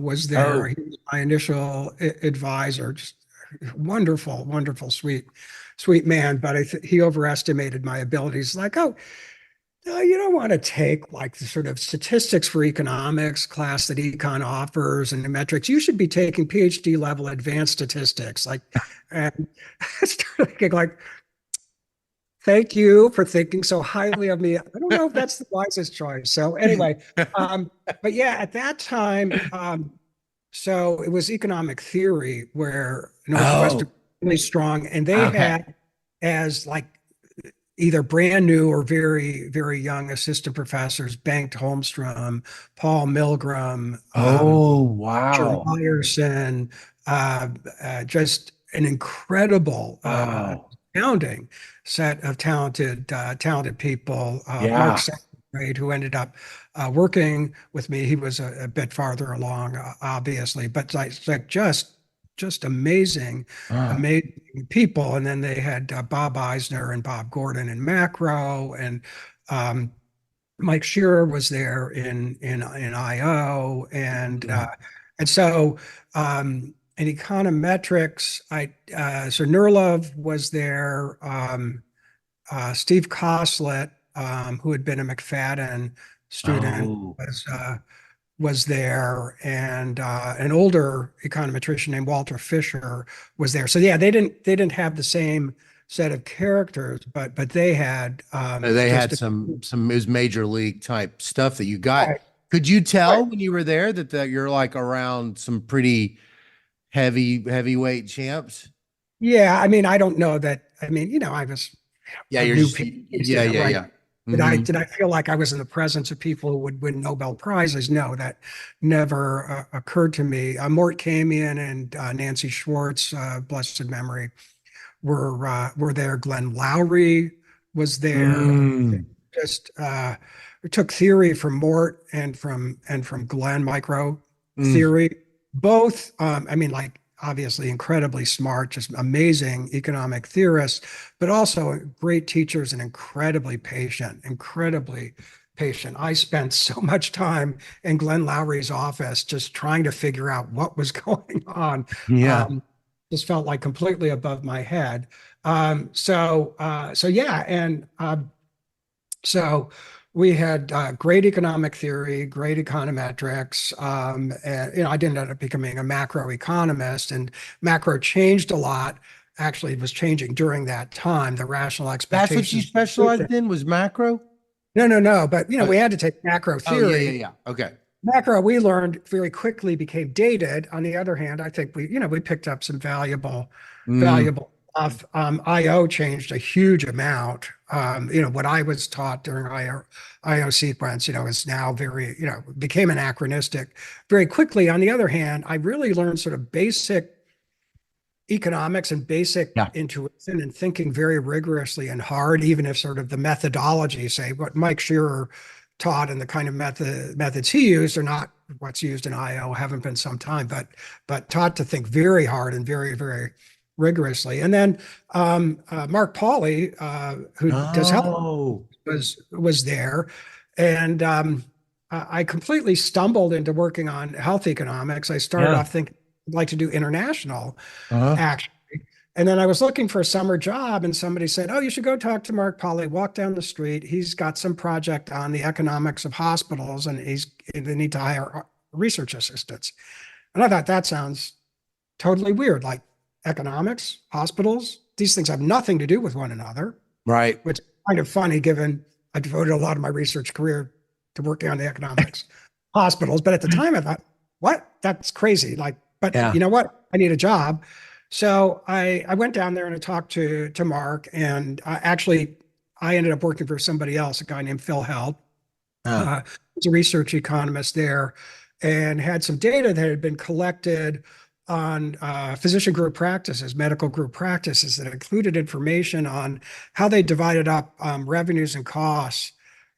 was there.
Oh.
He was my initial advisor. Just wonderful, wonderful, sweet man. But he overestimated my abilities. Like, oh, no, you don't want to take like the sort of statistics for economics class that econ offers and the metrics. You should be taking PhD level advanced statistics. Like, and I started thinking like, thank you for thinking so highly of me. I don't know if that's the wisest choice. So anyway, but yeah, at that time, so it was economic theory where Northwestern was really strong, and they
Okay.
had as like either brand new or very, very young assistant professors, Bengt Holmstrom, Paul Milgram,
Oh,
Roger
wow.
Myerson, just an incredible
Wow.
astounding set of talented people.
Yeah.
Mark Second, who ended up working with me. He was a bit farther along, obviously, but like just amazing,
Ah.
amazing people. And then they had Bob Eisner and Bob Gordon in macro, and Mike Shearer was there in IO, and so in econometrics, so Nerlov was there. Steve Koslett, who had been a McFadden student,
Oh.
was there, and an older econometrician named Walter Fisher was there. So yeah, they didn't have the same set of characters, but they had
They had
just
some it was major league type stuff that you got.
Right.
Could you tell
Right.
when you were there that you're like around some pretty heavyweight champs?
Yeah, I mean, I don't know that. I mean, I was
Yeah,
a
you're
new
just
PhD
yeah,
student,
yeah,
right?
yeah.
Did I feel like I was in the presence of people who would win Nobel Prizes? No, that never occurred to me. Mort Kamian and Nancy Schwartz, blessed memory, were there. Glenn Lowry was there.
Mm.
Just we took theory from Mort and from Glenn, micro
Mm.
theory. Both, I mean, like obviously incredibly smart, just amazing economic theorists, but also great teachers and incredibly patient, incredibly patient. I spent so much time in Glenn Lowry's office just trying to figure out what was going on.
Yeah.
Just felt like completely above my head. So yeah, and so we had great economic theory, great econometrics, and I didn't end up becoming a macroeconomist, and macro changed a lot. Actually, it was changing during that time. The rational
That's what you
expectations.
specialized in was macro?
No. But
Oh,
we had to take macro
oh, yeah, yeah,
theory.
yeah. Okay.
Macro, we learned very quickly became dated. On the other hand, I think we picked up some
Mm,
valuable stuff. IO changed a huge amount. What I was taught during IO sequence, is now very, became anachronistic very quickly. On the other hand, I really learned sort of basic economics and basic
yeah.
intuition and thinking very rigorously and hard, even if sort of the methodology, say what Mike Shearer taught and the kind of methods he used are not what's used in IO, haven't been some time, but taught to think very hard and very, very rigorously. And then Mark Pauly, who does health,
Oh,
was there. And I completely stumbled into working on health economics. I started
yeah.
off thinking I'd like to do international
Uh-huh.
actually. And then I was looking for a summer job, and somebody said, "Oh, you should go talk to Mark Pauly. Walk down the street. He's got some project on the economics of hospitals, and they need to hire research assistants." And I thought that sounds totally weird. Like economics, hospitals, these things have nothing to do with one another,
Right.
which is kind of funny given I devoted a lot of my research career to working on the economics hospitals. But at the time, I thought, what? That's crazy. Like, but
Yeah.
you know what? I need a job. So I went down there and I talked to Mark, and actually I ended up working for somebody else, a guy named Phil Held,
Uh,
who's a research economist there, and had some data that had been collected on physician group practices, medical group practices that included information on how they divided up revenues and costs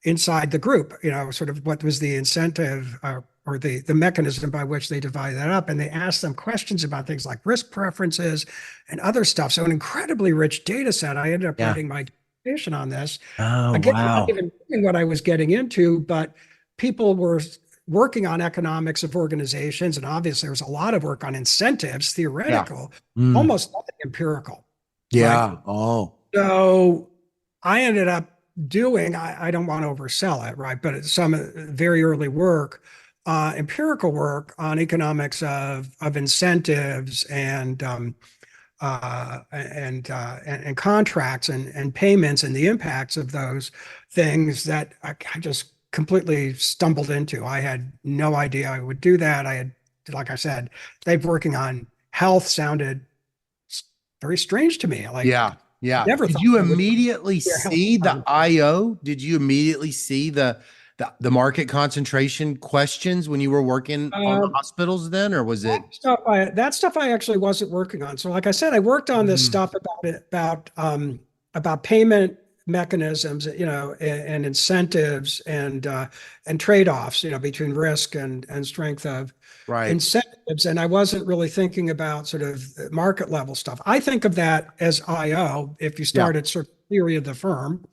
inside the group, sort of what was the incentive or the mechanism by which they divide that up. And they asked them questions about things like risk preferences and other stuff. So an incredibly rich data set. I ended up
yeah.
writing my dissertation on this.
Oh,
Again, not
wow.
even knowing what I was getting into, but people were working on economics of organizations. And obviously there was a lot of work on incentives,
Yeah.
theoretical,
Mm,
almost nothing empirical, right?
yeah. Oh,
So I ended up doing, I don't want to oversell it, right? But it's some very early work, empirical work on economics of incentives and contracts and payments and the impacts of those things that I just completely stumbled into. I had no idea I would do that. I had, like I said, they've working on health sounded very strange to me. Like
yeah. Yeah.
never
Did
thought
you
I would
immediately
be a health
see the
department.
IO? Did you immediately see the market concentration questions when you were working on the
Um,
hospitals then, or was it?
that stuff I actually wasn't working on. So, like I said, I worked on this
Mm,
stuff about payment mechanisms, and incentives and trade-offs, between risk and strength of
right.
incentives. And I wasn't really thinking about sort of market level stuff. I think of that as IO. If you
Yeah.
start at sort of theory of the firm,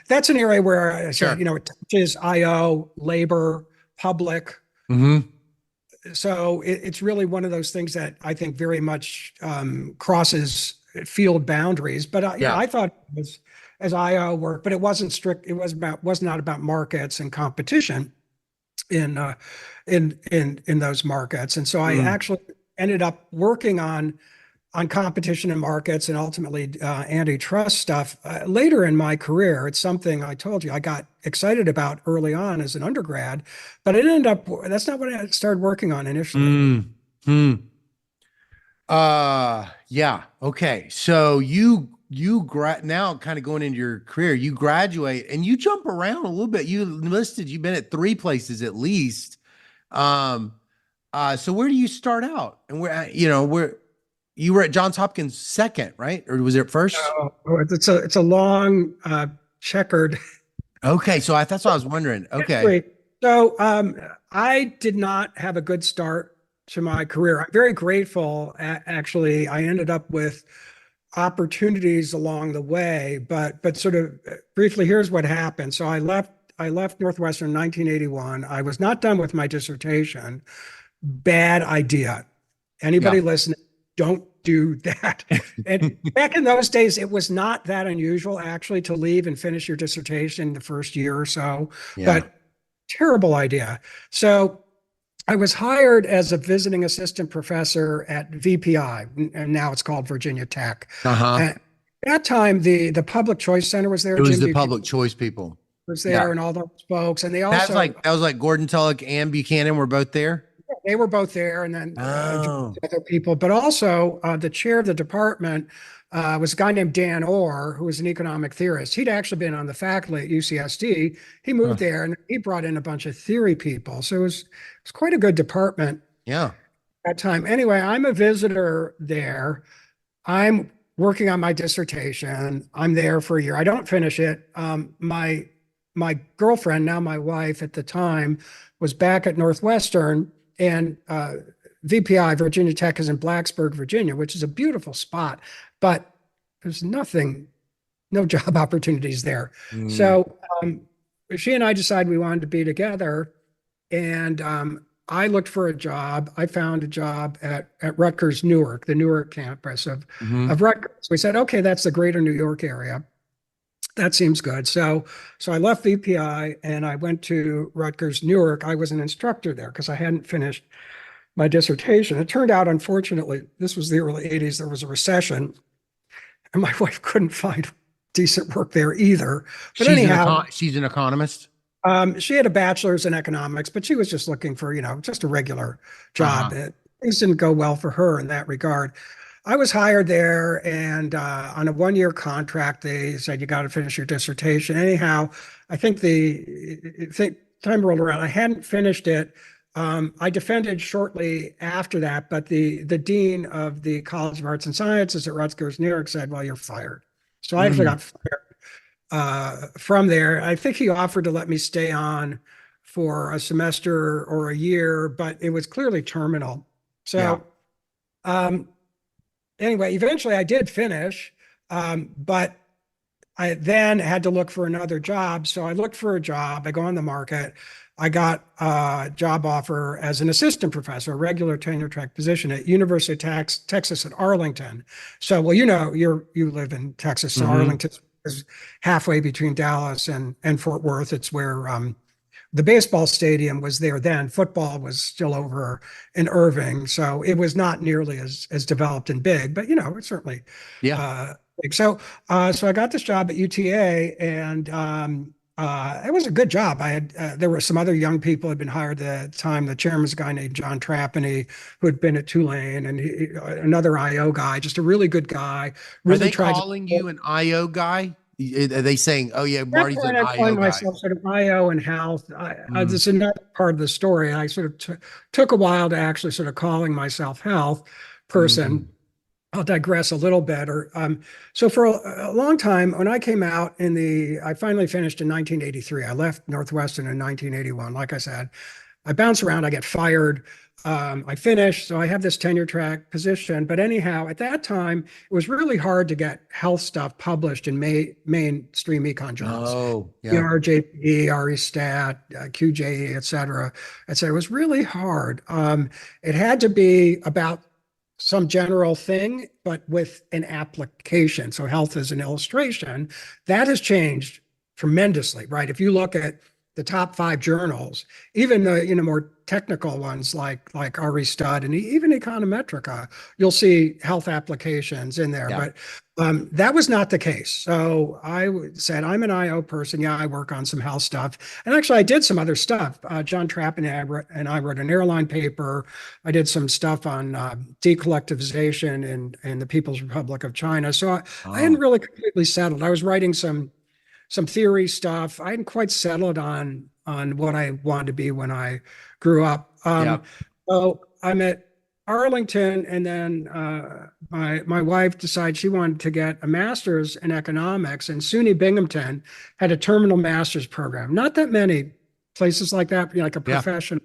that's an area where I said,
Sure.
it touches IO, labor, public.
Hmm.
So it's really one of those things that I think very much crosses field boundaries. But
Yeah.
I thought it was as IO work, but it wasn't strict. It was not about markets and competition in in those markets. And so I
Mm.
actually ended up working on competition in markets and ultimately antitrust stuff later in my career. It's something I told you I got excited about early on as an undergrad, but it ended up that's not what I started working on initially.
Mm. Mm. Yeah. Okay. So you now kind of going into your career, you graduate and you jump around a little bit. You listed you've been at three places at least. Um, so where do you start out? And where you were at Johns Hopkins second, right? Or was it first?
It's a long checkered
Okay, so that's what I was wondering. Okay.
history. So I did not have a good start to my career. I'm very grateful. Actually, I ended up with opportunities along the way, but sort of briefly, here's what happened. So I left Northwestern in 1981. I was not done with my dissertation. Bad idea.
Yeah.
Anybody listening, don't do that. And back in those days, it was not that unusual actually to leave and finish your dissertation the first year or so,
Yeah.
but terrible idea. So I was hired as a visiting assistant professor at VPI, and now it's called Virginia Tech.
Uh-huh.
At that time, the Public Choice Center was there.
It was
Jim
the
Buchanan
public choice people.
was
Yeah.
there, and all those folks. And
That was like Gordon Tullock and Buchanan were both there.
they were both there, and then
Oh.
other people. But also, the chair of the department was a guy named Dan Orr, who was an economic theorist. He'd actually been on the faculty at UCSD. He moved there, and he brought in a bunch of theory people. So it was quite a good department
Yeah.
at that time. Anyway, I'm a visitor there. I'm working on my dissertation. I'm there for a year. I don't finish it. My girlfriend, now my wife at the time, was back at Northwestern, and VPI, Virginia Tech, is in Blacksburg, Virginia, which is a beautiful spot, but there's no job opportunities there.
Mm.
So she and I decided we wanted to be together, and I looked for a job. I found a job at Rutgers Newark, the Newark campus of Rutgers. We said, okay, that's the greater New York area. That seems good. So I left VPI and I went to Rutgers Newark. I was an instructor there because I hadn't finished my dissertation. It turned out, unfortunately, this was the early 80s, there was a recession, and my wife couldn't find decent work there either. But anyhow,
she's an economist.
she had a bachelor's in economics, but she was just looking for, just a regular job. Things didn't go well for her in that regard. I was hired there, and on a one-year contract, they said, you got to finish your dissertation. Anyhow, I think time rolled around. I hadn't finished it. I defended shortly after that, but the dean of the College of Arts and Sciences at Rutgers New York said, well, you're fired. So I actually got fired from there. I think he offered to let me stay on for a semester or a year, but it was clearly terminal. So anyway, eventually I did finish, but I then had to look for another job. So I looked for a job. I go on the market. I got a job offer as an assistant professor, a regular tenure track position at University of Texas at Arlington. So, well, you live in Texas, so Arlington is halfway between Dallas and Fort Worth. It's where the baseball stadium was there then. Football was still over in Irving, so it was not nearly as developed and big, but it's certainly big. So I got this job at UTA, and it was a good job. I had there were some other young people who had been hired at the time. The chairman was a guy named John Trapani, who had been at Tulane, and another IO guy, just a really good guy. Really
Are they calling you an IO guy? Are they saying, "Oh yeah, Marty's an IO guy"?
I find myself sort of IO and health. This is another part of the story. I sort of took a while to actually sort of calling myself health person. I'll digress a little bit. So for a long time, when I came out I finally finished in 1983. I left Northwestern in 1981. Like I said, I bounce around. I get fired. I finished, so I have this tenure track position. But anyhow, at that time, it was really hard to get health stuff published in mainstream econ journals.
Oh, yeah.
RJP, REStat, QJE, et cetera, et cetera. It was really hard. It had to be about some general thing, but with an application. So health is an illustration. That has changed tremendously, right? If you look at the top 5 journals, even the more technical ones like REStud and even Econometrica, you'll see health applications in there.
Yeah.
But that was not the case. So I said, I'm an IO person. Yeah, I work on some health stuff. And actually, I did some other stuff. John Trapani and I wrote an airline paper. I did some stuff on decollectivization in the People's Republic of China. So I hadn't really completely settled. I was writing some theory stuff. I hadn't quite settled on what I wanted to be when I grew up. So I'm at Arlington, and then my wife decided she wanted to get a master's in economics, and SUNY Binghamton had a terminal master's program. Not that many places like that, like a professional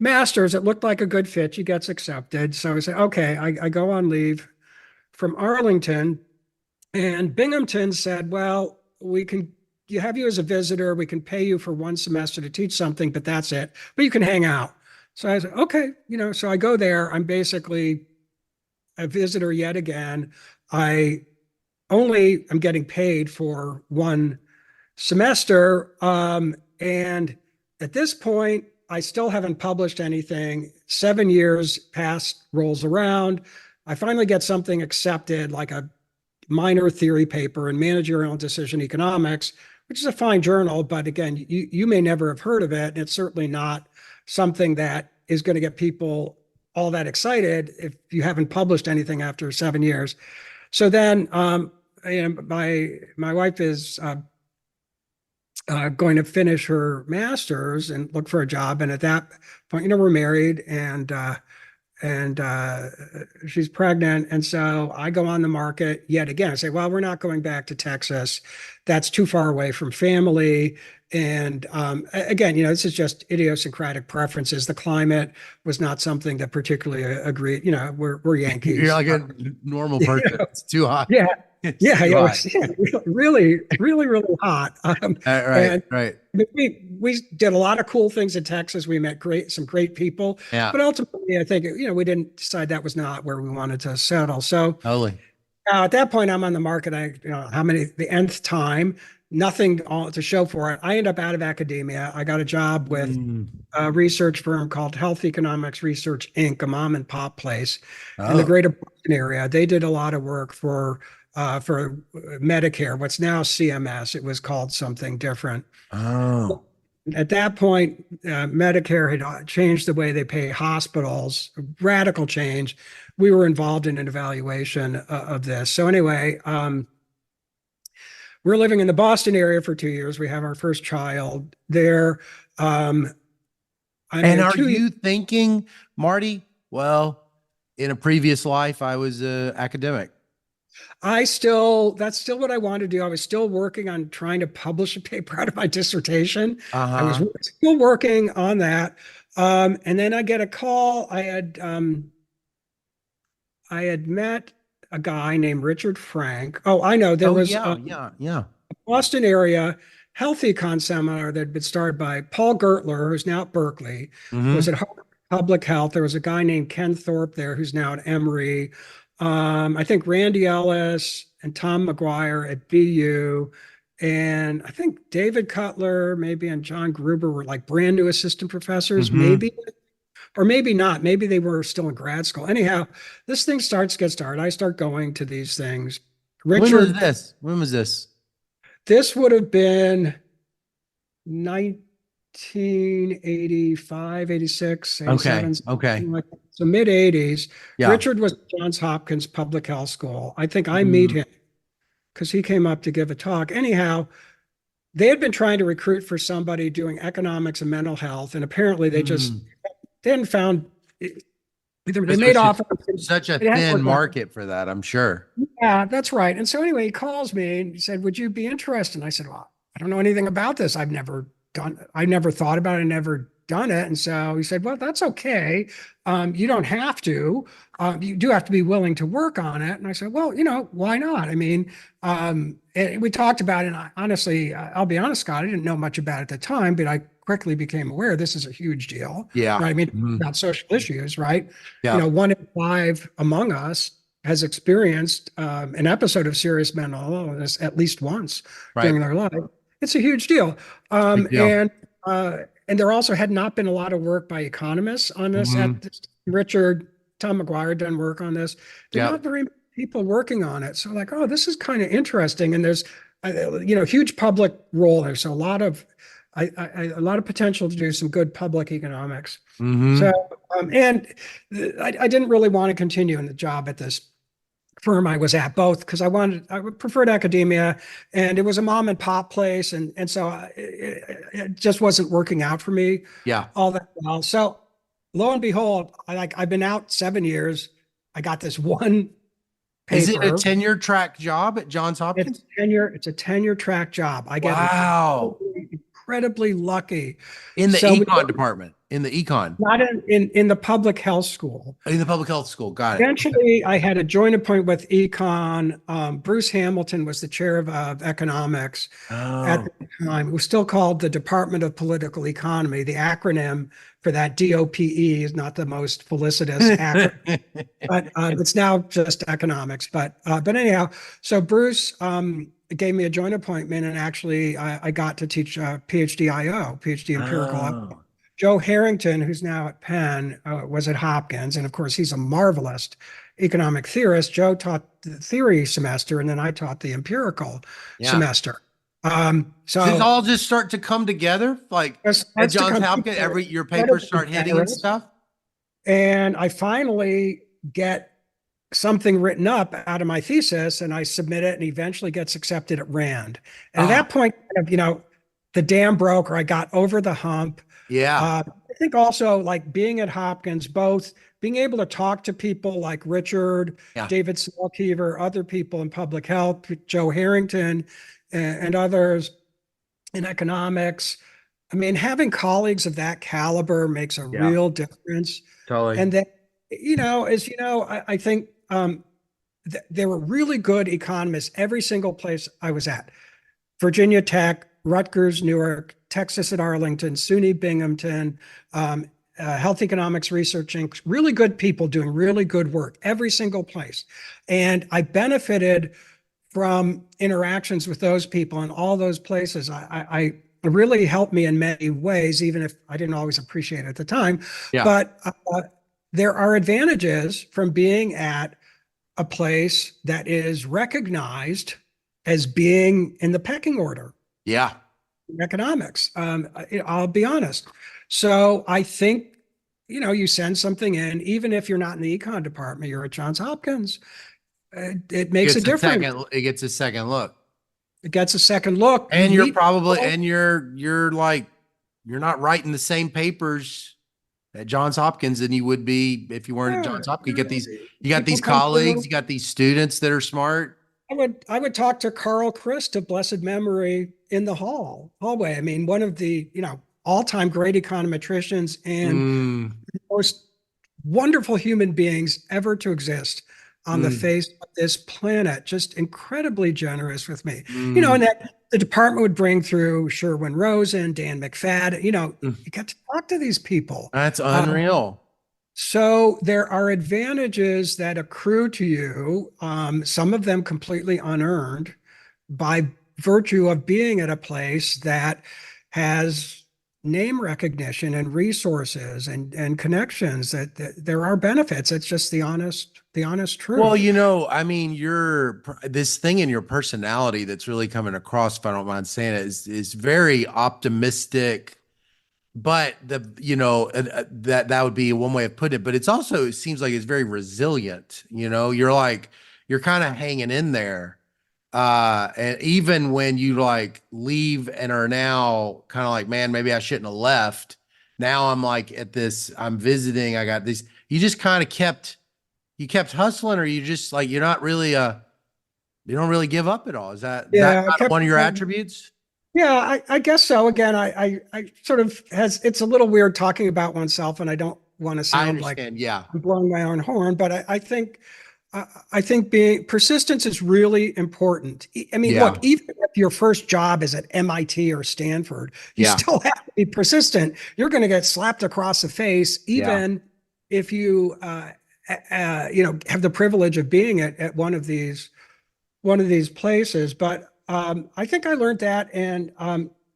master's. It looked like a good fit. She gets accepted. So I say, okay, I go on leave from Arlington, and Binghamton said, well, we can you have you as a visitor. We can pay you for 1 semester to teach something, but that's it. But you can hang out. So I said, okay, so I go there. I'm basically a visitor yet again. I only am getting paid for 1 semester. And at this point, I still haven't published anything. 7 years past rolls around. I finally get something accepted, like a minor theory paper in managerial and decision economics, which is a fine journal. But again, you may never have heard of it. And it's certainly not something that is going to get people all that excited if you haven't published anything after 7 years. So then my wife is going to finish her master's and look for a job. And at that point, we're married, and she's pregnant. And so I go on the market yet again. I say, well, we're not going back to Texas. That's too far away from family. And again, this is just idiosyncratic preferences. The climate was not something that particularly agreed. We're Yankees.
You're like a normal person. It's too hot.
Yeah.
It's
Yeah,
too hot.
really, really, really hot.
Right.
We did a lot of cool things in Texas. We met some great people.
Yeah.
But ultimately, I think we didn't decide that was not where we wanted to settle. So
Totally.
at that point, I'm on the market. The nth time, nothing to show for it. I end up out of academia. I got a job with a research firm called Health Economics Research Inc., a mom and pop place in the greater Boston area. They did a lot of work for Medicare, what's now CMS. It was called something different.
Oh.
At that point, Medicare had changed the way they pay hospitals, radical change. We were involved in an evaluation of this. So anyway, we're living in the Boston area for 2 years. We have our first child there.
And are you thinking, Marty, well, in a previous life, I was an academic?
That's still what I wanted to do. I was still working on trying to publish a paper out of my dissertation. I was still working on that. And then I get a call. I had met a guy named Richard Frank. Oh, I know. There was a Boston area health econ seminar that had been started by Paul Gertler, who's now at Berkeley, was at Harvard Public Health. There was a guy named Ken Thorpe there, who's now at Emory. I think Randy Ellis and Tom McGuire at BU, and I think David Cutler, maybe, and John Gruber were like brand new assistant professors, maybe, or maybe not. Maybe they were still in grad school. Anyhow, this thing gets started. I start going to these things. Richard,
When was this?
This would have been 1985, 86, 87.
Okay.
So mid 80s.
Yeah.
Richard was at Johns Hopkins Public Health School. I think I meet him because he came up to give a talk. Anyhow, they had been trying to recruit for somebody doing economics and mental health, and apparently they hadn't found. They made offers.
Such a thin market for that, I'm sure.
Yeah, that's right. And so anyway, he calls me and he said, "Would you be interested?" And I said, "Well, I don't know anything about this. I never thought about it, never done it." And so he said, "Well, that's okay. You don't have to. You do have to be willing to work on it." And I said, "Well, why not? I mean," we talked about it. And honestly, I'll be honest, Scott, I didn't know much about it at the time, but I quickly became aware this is a huge deal.
Yeah.
Right? I mean, about social issues, right?
Yeah.
1 in 5 among us has experienced an episode of serious mental illness at least once during their life. It's a huge deal. And there also had not been a lot of work by economists on this. Tom McGuire done work on this. There are not very many people working on it. So like, oh, this is kind of interesting. And there's, huge public role there. So a lot of potential to do some good public economics. So, and I didn't really want to continue in the job at this firm I was at, both because I preferred academia, and it was a mom and pop place. And so it just wasn't working out for me all that well. So lo and behold, I've been out 7 years. I got this one paper.
Is it a tenure track job at Johns Hopkins?
It's a tenure track job. I get incredibly lucky.
In the econ department. in the econ,
not in the public health school.
in the public health school. Got it.
Eventually, I had a joint appointment with econ. Bruce Hamilton was the chair of economics at
Oh,
the time. It was still called the Department of Political Economy. The acronym for that, DOPE, is not the most felicitous acronym, but it's now just economics. But anyhow, so Bruce gave me a joint appointment, and actually I got to teach PhD IO, PhD empirical.
oh,
Joe Harrington, who's now at Penn, was at Hopkins, and of course he's a marvelous economic theorist. Joe taught the theory semester, and then I taught the empirical
yeah.
semester.
So
So
it all just start to come together, like
it
at
starts to
Johns
come
Hopkins.
together.
Your papers start hitting and stuff.
And I finally get something written up out of my thesis, and I submit it, and eventually gets accepted at Rand. And at that point, the dam broke, or I got over the hump.
Yeah.
I think also, like, being at Hopkins, both being able to talk to people like Richard,
Yeah.
David Salkever, other people in public health, Joe Harrington, and others in economics. I mean, having colleagues of that caliber makes a real difference.
Totally.
And then, as you know, I think there were really good economists every single place I was at. Virginia Tech, Rutgers, Newark, Texas at Arlington, SUNY Binghamton, Health Economics Research Inc., really good people doing really good work, every single place. And I benefited from interactions with those people in all those places. It really helped me in many ways, even if I didn't always appreciate it at the time.
Yeah.
But there are advantages from being at a place that is recognized as being in the pecking order.
Yeah.
Economics. I'll be honest. So I think, you send something in, even if you're not in the econ department, you're at Johns Hopkins. It makes a difference.
It gets a second look.
It gets a second look.
And you're not writing the same papers at Johns Hopkins than you would be if you weren't at Johns Hopkins. You got these colleagues, you got these students that are smart.
I would talk to Carl Christ of blessed memory in the hallway. I mean, one of the, all-time great econometricians and most wonderful human beings ever to exist on the face of this planet. Just incredibly generous with me. And that the department would bring through Sherwin Rosen, Dan McFadden. You get to talk to these people.
That's unreal.
So there are advantages that accrue to you, some of them completely unearned, by virtue of being at a place that has name recognition and resources and connections. That there are benefits. It's just the honest truth.
Well, I mean, this thing in your personality that's really coming across, if I don't mind saying it, is very optimistic. But that would be one way of putting it. But it seems like it's very resilient. You're kind of hanging in there. And even when you leave and are now kind of like, man, maybe I shouldn't have left. Now I'm like I'm visiting. I got this. You just kind of kept hustling, or you just you're not really you don't really give up at all. Is that one of your attributes?
Yeah, I guess so. Again, I sort of it's a little weird talking about oneself, and I don't want to sound like I'm blowing my own horn, but I think being persistence is really important. I mean, look, even if your first job is at MIT or Stanford, you still have to be persistent. You're going to get slapped across the face, even if you have the privilege of being at one of these places. But I think I learned that. And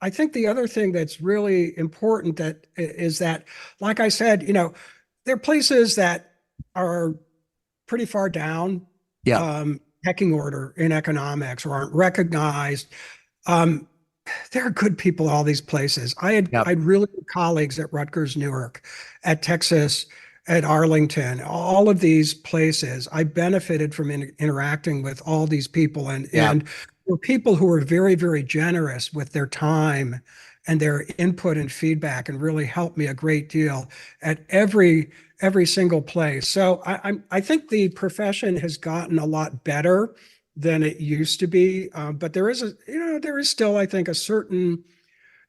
I think the other thing that's really important is that, like I said, there are places that are pretty far down pecking order in economics, or aren't recognized. There are good people at all these places. I had really good colleagues at Rutgers, Newark, at Texas, at Arlington, all of these places. I benefited from interacting with all these people, and there were people who were very, very generous with their time and their input and feedback, and really helped me a great deal at every single place. So I think the profession has gotten a lot better than it used to be. But there is still, I think,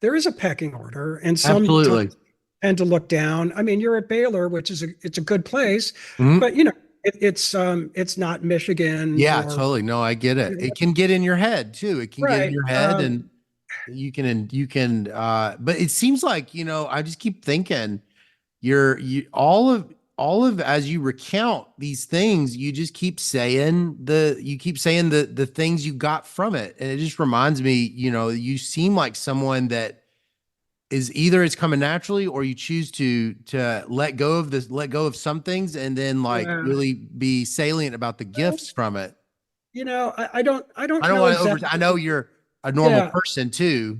there is a pecking order, and
Absolutely.
tend to look down. I mean, you're at Baylor, which is it's a good place,
Mhm.
but it's not Michigan
Yeah,
or
totally. No, I get it. It can get in your head too. It can get in
right.
your head and you can but it seems like, I just keep thinking you all of as you recount these things, you just keep saying the things you got from it. And it just reminds me, you seem like someone that is either it's coming naturally or you choose to let go of some things and then like
Yeah.
really be salient about the gifts from it.
I don't
I don't
know
want to over
exactly.
I know you're a normal
Yeah.
person too.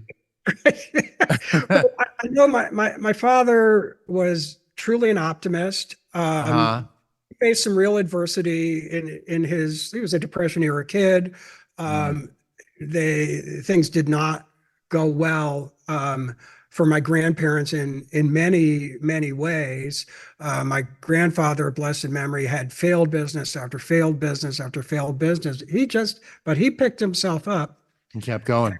Well, I know my father was truly an optimist.
Uh-huh.
He faced some real adversity he was a Depression era kid.
Mm.
Um, things did not go well for my grandparents in many ways. My grandfather, of blessed memory, had failed business after failed business after failed business. But he picked himself up.
And kept going.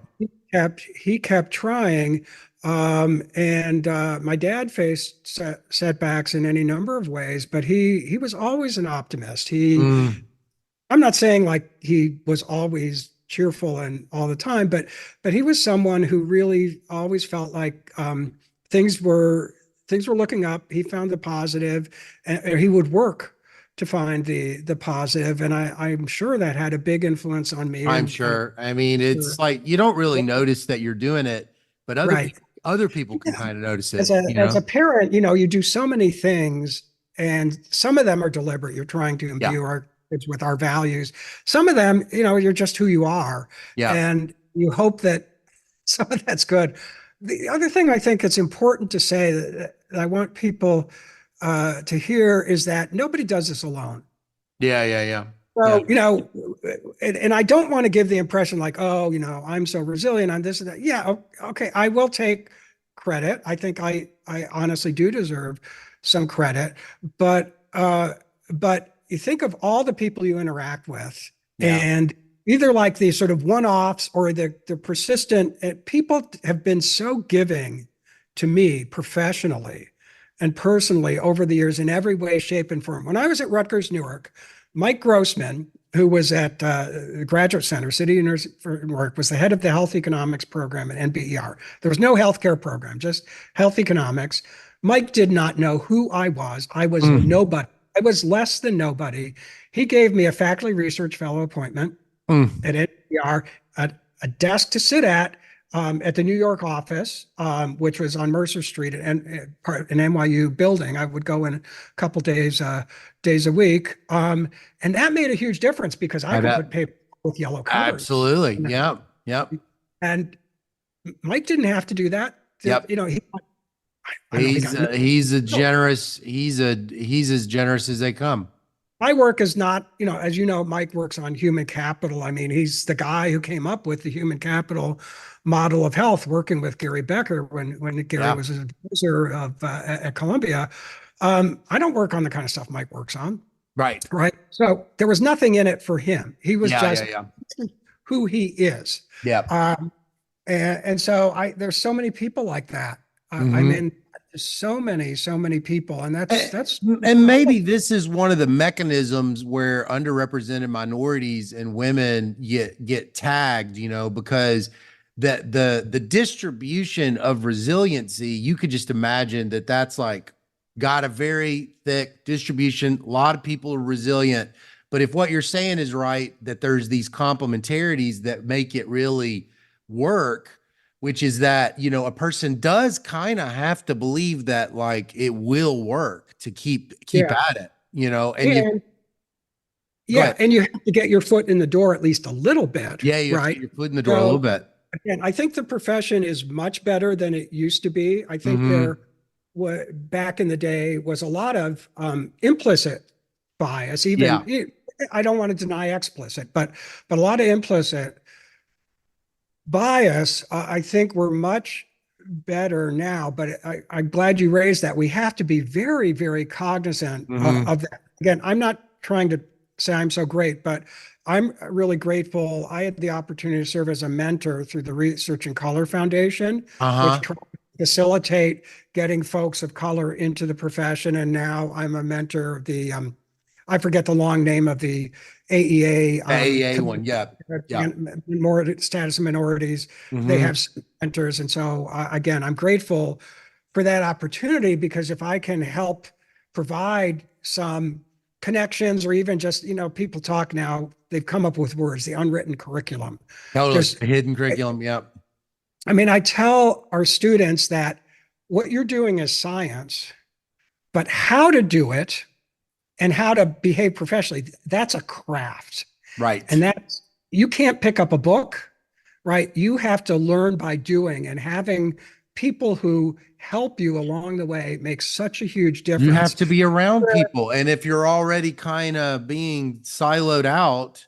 He kept trying. And my dad faced setbacks in any number of ways, but he was always an optimist.
Mm.
I'm not saying like he was always cheerful and all the time, but he was someone who really always felt like things were things were looking up. He found the positive, and he would work to find the positive, and I'm sure that had a big influence on me.
I'm
And
sure. I mean, it's like you don't really notice that you're doing it, but
right.
other people can
Yeah.
kind of notice
As
it,
a parent, you do so many things, and some of them are deliberate. You're trying to
Yeah.
imbue our kids with our values. Some of them, you're just who you are,
Yeah.
and you hope that some of that's good. The other thing I think it's important to say that I want people to hear is that nobody does this alone.
Yeah, yeah, yeah. Yeah.
So, and I don't want to give the impression like, oh, I'm so resilient on this and that. Yeah, okay, I will take credit. I think I honestly do deserve some credit, but you think of all the people you interact with,
Yeah.
and either like the sort of one-offs or the persistent people have been so giving to me professionally and personally over the years in every way, shape, and form. When I was at Rutgers, Newark, Mike Grossman, who was at the Graduate Center, City University for Newark, was the head of the Health Economics program at NBER. There was no healthcare program, just health economics. Mike did not know who I was. I was
Mm.
nobody. I was less than nobody. He gave me a faculty research fellow appointment
Mm.
at NBER, a desk to sit at the New York office, which was on Mercer Street and part an NYU building. I would go in a couple days a week, and that made a huge difference because I
I
could
bet.
put paper with yellow covers.
Absolutely. Yeah. Yep.
And Mike didn't have to do that.
Yep.
I don't know, he got
He's a generous, he's as generous as they come.
my work is not, as you know, Mike works on human capital. I mean, he's the guy who came up with the human capital model of health, working with Gary Becker when Gary
Yeah.
was an advisor at Columbia. I don't work on the kind of stuff Mike works on,
Right.
right? So there was nothing in it for him. He was
Yeah, yeah,
just
yeah.
who he is.
Yep.
And so there's so many people like that. I
Hmm.
mean, so many people, and that's
And maybe this is one of the mechanisms where underrepresented minorities and women get tagged, because the distribution of resiliency, you could just imagine that that's like got a very thick distribution. A lot of people are resilient, but if what you're saying is right, that there's these complementarities that make it really work, which is that a person does kind of have to believe that like it will work to keep
yeah.
at it, and you
And
go
yeah,
ahead.
and you have to get your foot in the door at least a little bit,
Yeah, you have to
right?
get your foot in the door a little
So
bit.
again, I think the profession is much better than it used to be. I think
Hmm.
there back in the day was a lot of implicit bias.
Yeah.
I don't want to deny explicit, but a lot of implicit bias. I think we're much better now. But I'm glad you raised that. We have to be very, very cognizant
Hmm.
of that. Again, I'm not trying to say I'm so great, but I'm really grateful. I had the opportunity to serve as a mentor through the Research in Color Foundation, which
Uh-huh.
tries facilitate getting folks of color into the profession. And now I'm a mentor of the, I forget the long name of the AEA.
AEA one. Yeah. Yeah.
Status of minorities. They
Mhm.
have mentors. And so again, I'm grateful for that opportunity, because if I can help provide some connections, or even just, people talk now, they've come up with words, the unwritten curriculum.
Totally.
Just,
Hidden curriculum. Yep.
I mean, I tell our students that what you're doing is science, but how to do it and how to behave professionally, that's a craft.
Right.
And that's, you can't pick up a book, right? You have to learn by doing, and having people who help you along the way makes such a huge
You have
difference.
to be around people. And if you're already kind of being siloed out,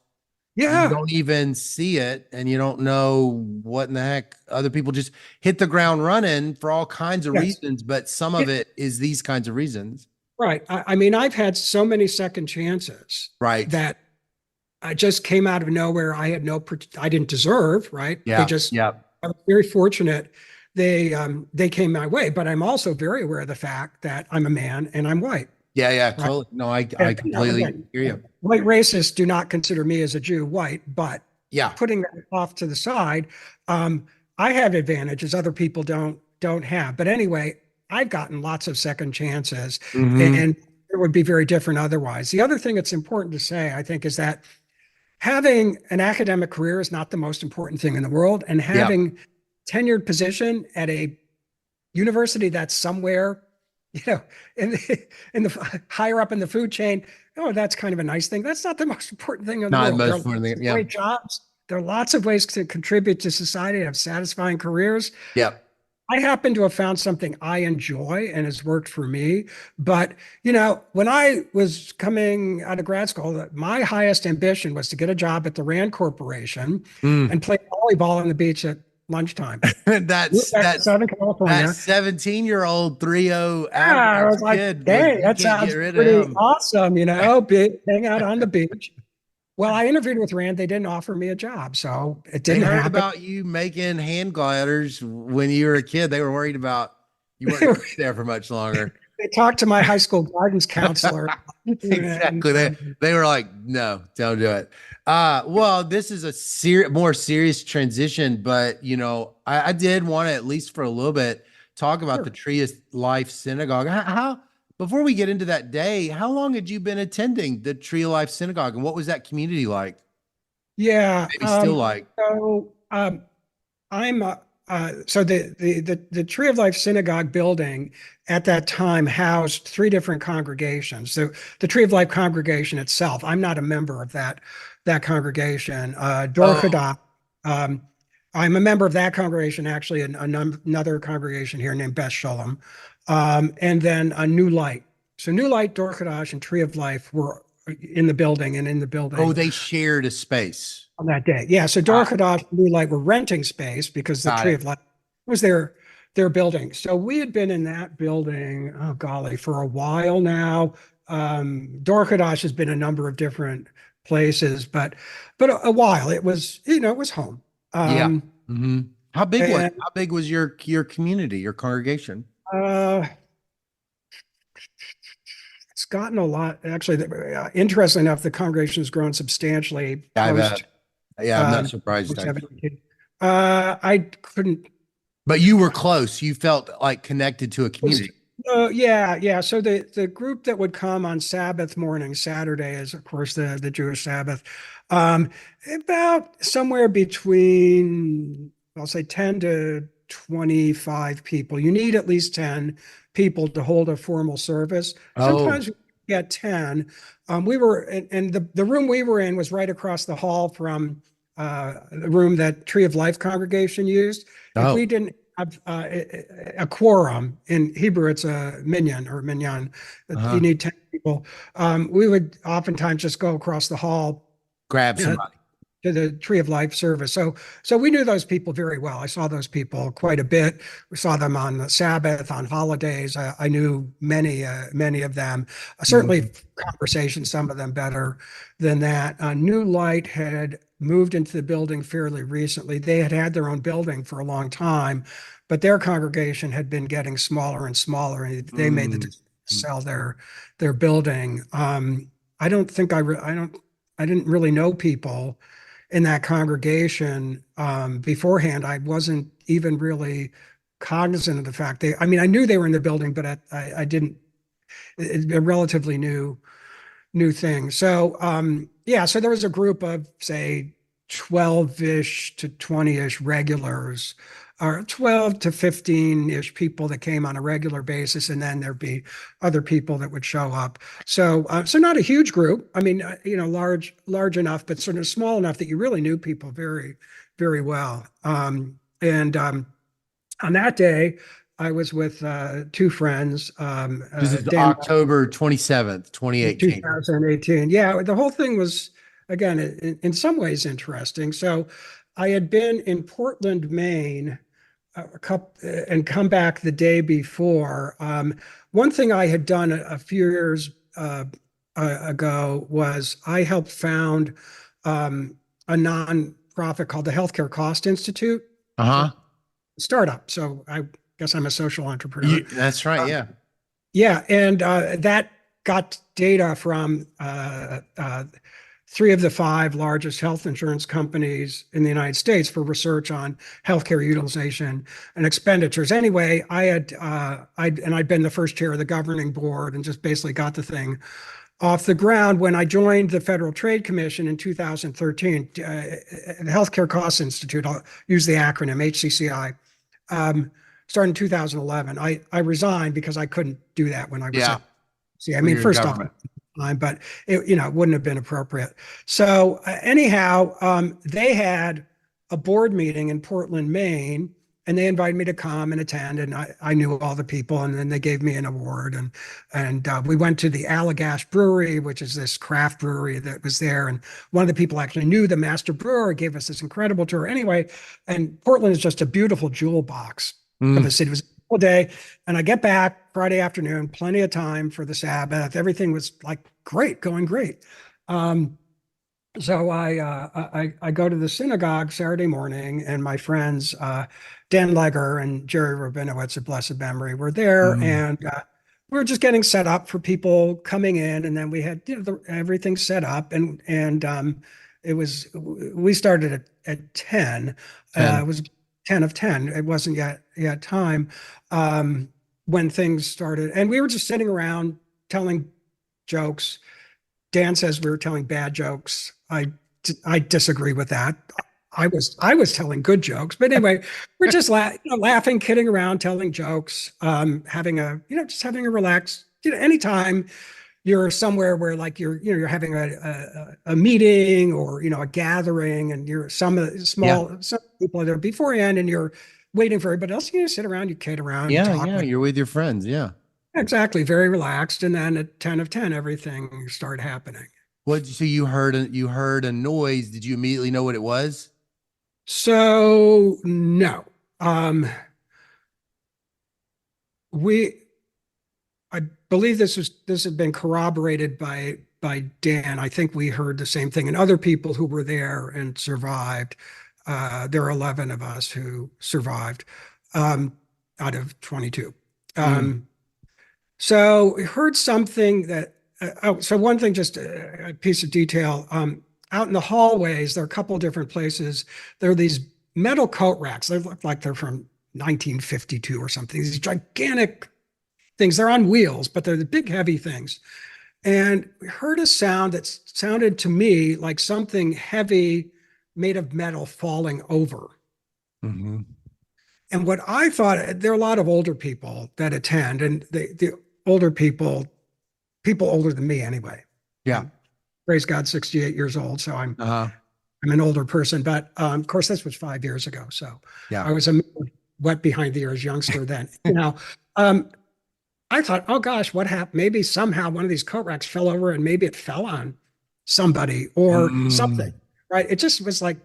you
Yeah.
don't even see it and you don't know what in the heck other people just hit the ground running for all kinds of
Yes.
reasons. But some of it is these kinds of reasons.
Right. I mean, I've had so many second chances
Right.
that I just came out of nowhere. I didn't deserve, right? They
Yeah.
just,
Yeah.
I was very fortunate. They came my way, but I'm also very aware of the fact that I'm a man and I'm white.
Yeah. Yeah.
Right?
Totally. No, I
And,
completely
again,
hear you.
white racists do not consider me as a Jew white, but
Yeah.
putting that off to the side, I have advantages other people don't have. But anyway, I've gotten lots of second chances,
Mhm.
and it would be very different otherwise. The other thing that's important to say, I think, is that having an academic career is not the most important thing in the world, and
Yeah.
having tenured position at a university that's somewhere, in the higher up in the food chain, oh, that's kind of a nice thing. That's not the most important thing in the
Not the
world. There
most
are
important thing. Yeah.
great jobs. There are lots of ways to contribute to society, have satisfying careers.
Yeah.
I happen to have found something I enjoy and has worked for me. But, when I was coming out of grad school, my highest ambition was to get a job at the Rand Corporation
Mm.
and play volleyball on the beach at lunchtime. Moved
That's
back to Southern
that
California.
17-year-old 3.0
Yeah, I
average
was like,
kid was
dang,
you
that
can't get
sounds
rid of
pretty
him.
awesome, hang out on the beach. Well, I interviewed with Rand. They didn't offer me a job, so it
They
didn't
heard
happen.
about you making hand gliders when you were a kid. They were worried about you weren't going to be there for much longer.
They talked to my high school guidance counselor. And,
Exactly. They were like, no, don't do it. Well, this is a more serious transition, but I did want to, at least for a little bit, talk about the
sure.
Tree of Life Synagogue. How before we get into that day, how long had you been attending the Tree of Life Synagogue, and what was that community like?
Yeah.
Maybe still like.
So I'm so the Tree of Life Synagogue building at that time housed three different congregations. So the Tree of Life congregation itself, I'm not a member of that congregation. Dor
Oh,
Chada, I'm a member of that congregation, actually, and another congregation here named Beth Shalom, and then a New Light. So New Light, Dor Chadash, and Tree of Life were in the building, and in the
oh,
building
they shared a space.
on that day. Yeah. So Dor Chadash and New Light were renting space because the
Got
Tree
it.
of Life was their building. So we had been in that building, oh golly, for a while now. Dor Chadash has been a number of different places, but a while. It was, it was home.
Yeah. Hmm. How big was
And
how big was your community, your congregation?
uh, it's gotten a lot. Actually, interesting enough, the congregation has grown substantially
I
post
bet. Yeah, I'm not surprised actually.
17. I couldn't.
But you were close. You felt like connected to a community.
Yeah. So the group that would come on Sabbath morning, Saturday is of course the Jewish Sabbath, um, about somewhere between, I'll say, 10 to 25 people. You need at least 10 people to hold a formal service.
Oh,
Sometimes we get 10. We were, and the room we were in was right across the hall from the room that Tree of Life congregation used. If we
oh,
didn't have a quorum, in Hebrew, it's a minyan or minyan. You
uh-huh.
need 10 people. We would oftentimes just go across the hall,
Grab
uh,
somebody.
to the Tree of Life service. So we knew those people very well. I saw those people quite a bit. We saw them on the Sabbath, on holidays. I knew many of them. Certainly conversations, some of them better than that. New Light had moved into the building fairly recently. They had had their own building for a long time, but their congregation had been getting smaller and smaller, and they made the decision to sell their building. I don't think I didn't really know people in that congregation beforehand. I wasn't even really cognizant of the fact I mean, I knew they were in the building, but I didn't. It's a relatively new thing. So yeah, so there was a group of say 12-ish to 20-ish regulars, or 12 to 15-ish people that came on a regular basis, and then there'd be other people that would show up. So so not a huge group. I mean, large enough, but sort of small enough that you really knew people very well. And on that day, I was with two friends.
This is
Dan,
October 27th, 2018.
2018. Yeah, the whole thing was, again, in some ways interesting. So I had been in Portland, Maine, and come back the day before. One thing I had done a few years ago was I helped found a nonprofit called the Healthcare Cost Institute.
Uh-huh.
Startup. So I guess I'm a social entrepreneur.
That's right. Yeah.
Yeah, and that got data from three of the five largest health insurance companies in the United States for research on healthcare utilization and expenditures. Anyway, I'd been the first chair of the governing board and just basically got the thing off the ground when I joined the Federal Trade Commission in 2013. The Healthcare Costs Institute, I'll use the acronym HCCI. Started in 2011. I resigned because I couldn't do that when I was at. See, I mean, first off, but it wouldn't have been appropriate. So anyhow, they had a board meeting in Portland, Maine, and they invited me to come and attend. And I knew all the people, and then they gave me an award. And we went to the Allagash Brewery, which is this craft brewery that was there. And one of the people actually knew the master brewer, gave us this incredible tour. Anyway, and Portland is just a beautiful jewel box of a city. It was a full day. And I get back Friday afternoon, plenty of time for the Sabbath. Everything was like great, going great. So I go to the synagogue Saturday morning, and my friends Dan Legger and Jerry Rabinowitz of blessed memory were there, and we were just getting set up for people coming in, and then we had everything set up, and we started at 10. It was 10 of 10. It wasn't yet time when things started, and we were just sitting around telling jokes. Dan says we were telling bad jokes. I disagree with that. I was telling good jokes, but anyway, we're just laughing, kidding around, telling jokes, having a relaxed. Anytime you're somewhere where like you're having a meeting or a gathering, and you're some people are there beforehand, and you're waiting for everybody else. You sit around, you kid around, you talk.
You're with your friends. Yeah.
Exactly, very relaxed, and then at 10 of 10, everything started happening.
So you heard a noise. Did you immediately know what it was?
So no, I believe this had been corroborated by Dan. I think we heard the same thing, and other people who were there and survived. There are 11 of us who survived out of 22. So we heard something that. So one thing, just a piece of detail. Out in the hallways, there are a couple of different places. There are these metal coat racks. They look like they're from 1952 or something. These gigantic things. They're on wheels, but they're the big, heavy things. And we heard a sound that sounded to me like something heavy made of metal falling over. And what I thought, there are a lot of older people that attend, and the older people older than me anyway.
Yeah.
Praise God, 68 years old. So I'm an older person, but of course this was 5 years ago. So I was a wet behind the ears youngster then. I thought, oh gosh, what happened? Maybe somehow one of these coat racks fell over, and maybe it fell on somebody or something. right? It just was like,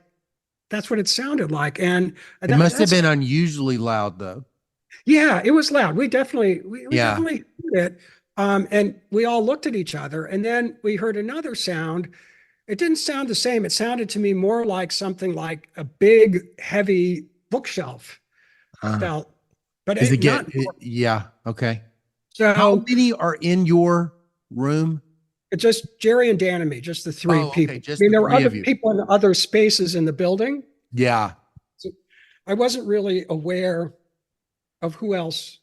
that's what it sounded like. And
It must have
that's,
been unusually loud though.
yeah, it was loud. We
Yeah.
definitely heard it. And we all looked at each other, and then we heard another sound. It didn't sound the same. It sounded to me more like something like a big, heavy bookshelf
Uh,
felt, but
is it
not.
yeah. Okay. How
So
many are in your room?
it's just Jerry and Dan and me, just the three
Oh, okay.
people. I
Just
mean,
the
there were
three
other
of you.
people in other spaces in the building.
Yeah.
So I wasn't really aware of who else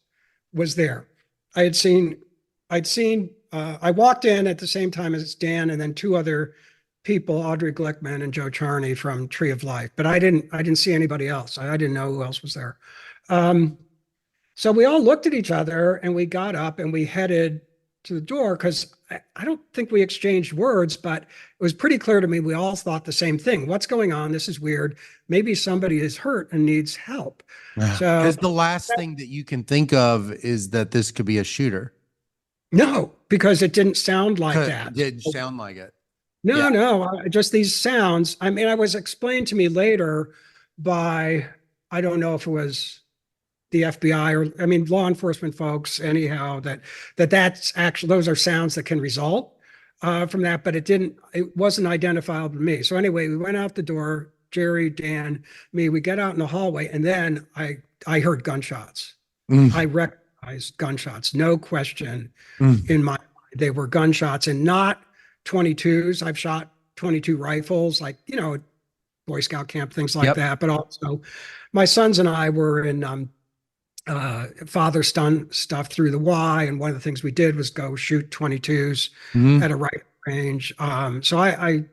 was there. I had seen, I walked in at the same time as Dan and then two other people, Audrey Glickman and Joe Charney from Tree of Life, but I didn't see anybody else. I didn't know who else was there. Um, so we all looked at each other and we got up and we headed to the door because I don't think we exchanged words, but it was pretty clear to me we all thought the same thing. What's going on? This is weird. Maybe somebody is hurt and needs help. So
Because the last thing that you can think of is that this could be a shooter.
no, because it didn't sound like
It
that.
didn't sound like it. Yeah.
No, just these sounds. I mean, I was explained to me later by, I don't know if it was the FBI or, I mean, law enforcement folks, anyhow, that's actually, those are sounds that can result from that, but it wasn't identifiable to me. So anyway, we went out the door, Jerry, Dan, me, we get out in the hallway, and then I heard gunshots. I
Mm,
recognized gunshots, no question
mm.
in my mind. They were gunshots and not 22s. I've shot 22 rifles, like, Boy Scout camp, things like
Yep.
that. But also, my sons and I were in father son stuff through the Y. And one of the things we did was go shoot 22s
Hmm.
at a rifle range. So I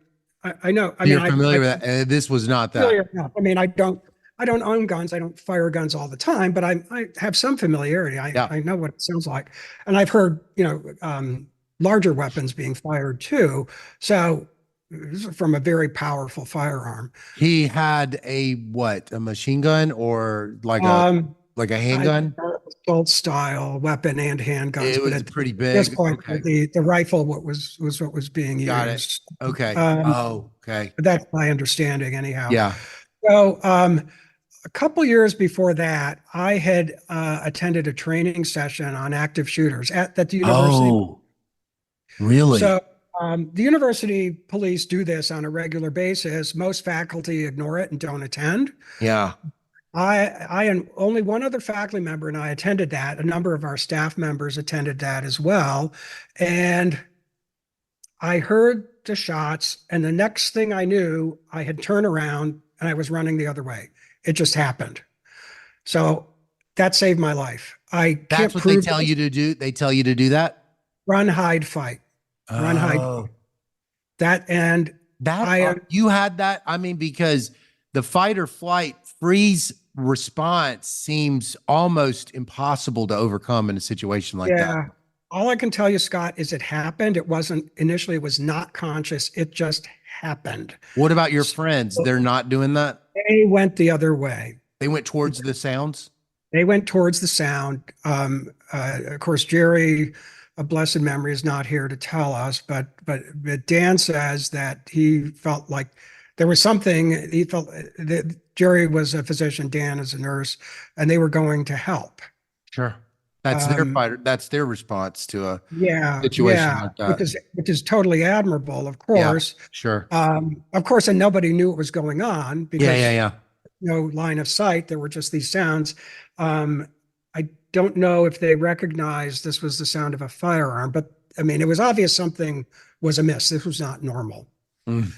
know, I mean,
You're familiar with that. This was not that.
familiar enough. I mean, I don't own guns. I don't fire guns all the time, but I have some familiarity.
Yeah.
I know what it sounds like. And I've heard, larger weapons being fired too. So this is from a very powerful firearm.
He had a what? A machine gun or
Um,
like a
I
handgun?
assault style weapon and handguns,
It
but
was
at
pretty
this
big.
point,
Okay.
the rifle was what was being
Got it.
used.
Okay.
Um,
Oh, okay.
but that's my understanding, anyhow.
Yeah.
So a couple years before that, I had attended a training session on active shooters at the university.
Oh, really?
So the university police do this on a regular basis. Most faculty ignore it and don't attend.
Yeah.
I and only one other faculty member and I attended that. A number of our staff members attended that as well. And I heard the shots, and the next thing I knew, I had turned around and I was running the other way. It just happened. So that saved my life. I
That's
can't
what they
prove
tell
this.
you to do. They tell you to do that.
Run, hide, fight. Run, hide.
Oh,
That and
that
I am
you had that. I mean, because the fight or flight freeze response seems almost impossible to overcome in a situation like that.
yeah. All I can tell you, Scott, is it happened. It wasn't initially, it was not conscious. It just happened.
What about your
So
friends? They're not doing that.
they went the other way.
They went towards the sounds.
They went towards the sound. Of course, Jerry, a blessed memory, is not here to tell us, but Dan says that he felt like there was something. He felt that Jerry was a physician, Dan is a nurse, and they were going to help.
Sure. That's their
Um,
fight. That's their response to a
yeah,
situation
yeah,
like that.
which is totally admirable, of
Yeah,
course.
sure.
Of course, and nobody knew what was going on
Yeah, yeah,
because
yeah.
no line of sight. There were just these sounds. Um, I don't know if they recognized this was the sound of a firearm, but I mean, it was obvious something was amiss. This was not normal.
Mm.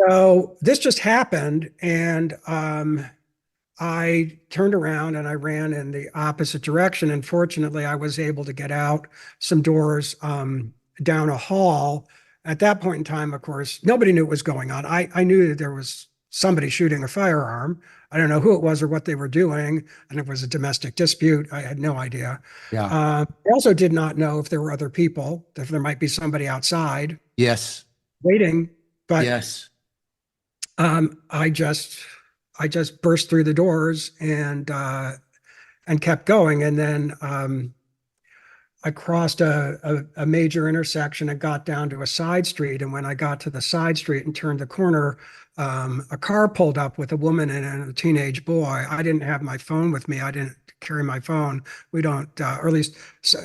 So this just happened, and I turned around and I ran in the opposite direction. And fortunately, I was able to get out some doors down a hall. At that point in time, of course, nobody knew what was going on. I knew that there was somebody shooting a firearm. I don't know who it was or what they were doing. And it was a domestic dispute. I had no idea.
Yeah.
I also did not know if there were other people, if there might be somebody outside
Yes.
waiting. But
Yes.
I just burst through the doors and kept going. And then I crossed a major intersection and got down to a side street. And when I got to the side street and turned the corner, a car pulled up with a woman and a teenage boy. I didn't have my phone with me. I didn't carry my phone. We don't, or at least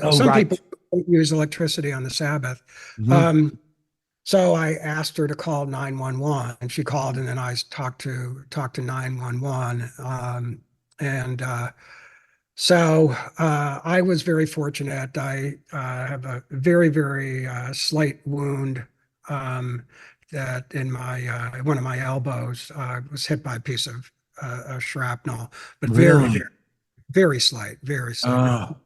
Oh,
some
right.
people don't use electricity on the Sabbath.
Mhm.
So I asked her to call 911, and she called, and then I talked to 911. And so I was very fortunate. I have a very slight wound that in my one of my elbows was hit by a piece of shrapnel, but
Really?
very slight, very slight.
Oh,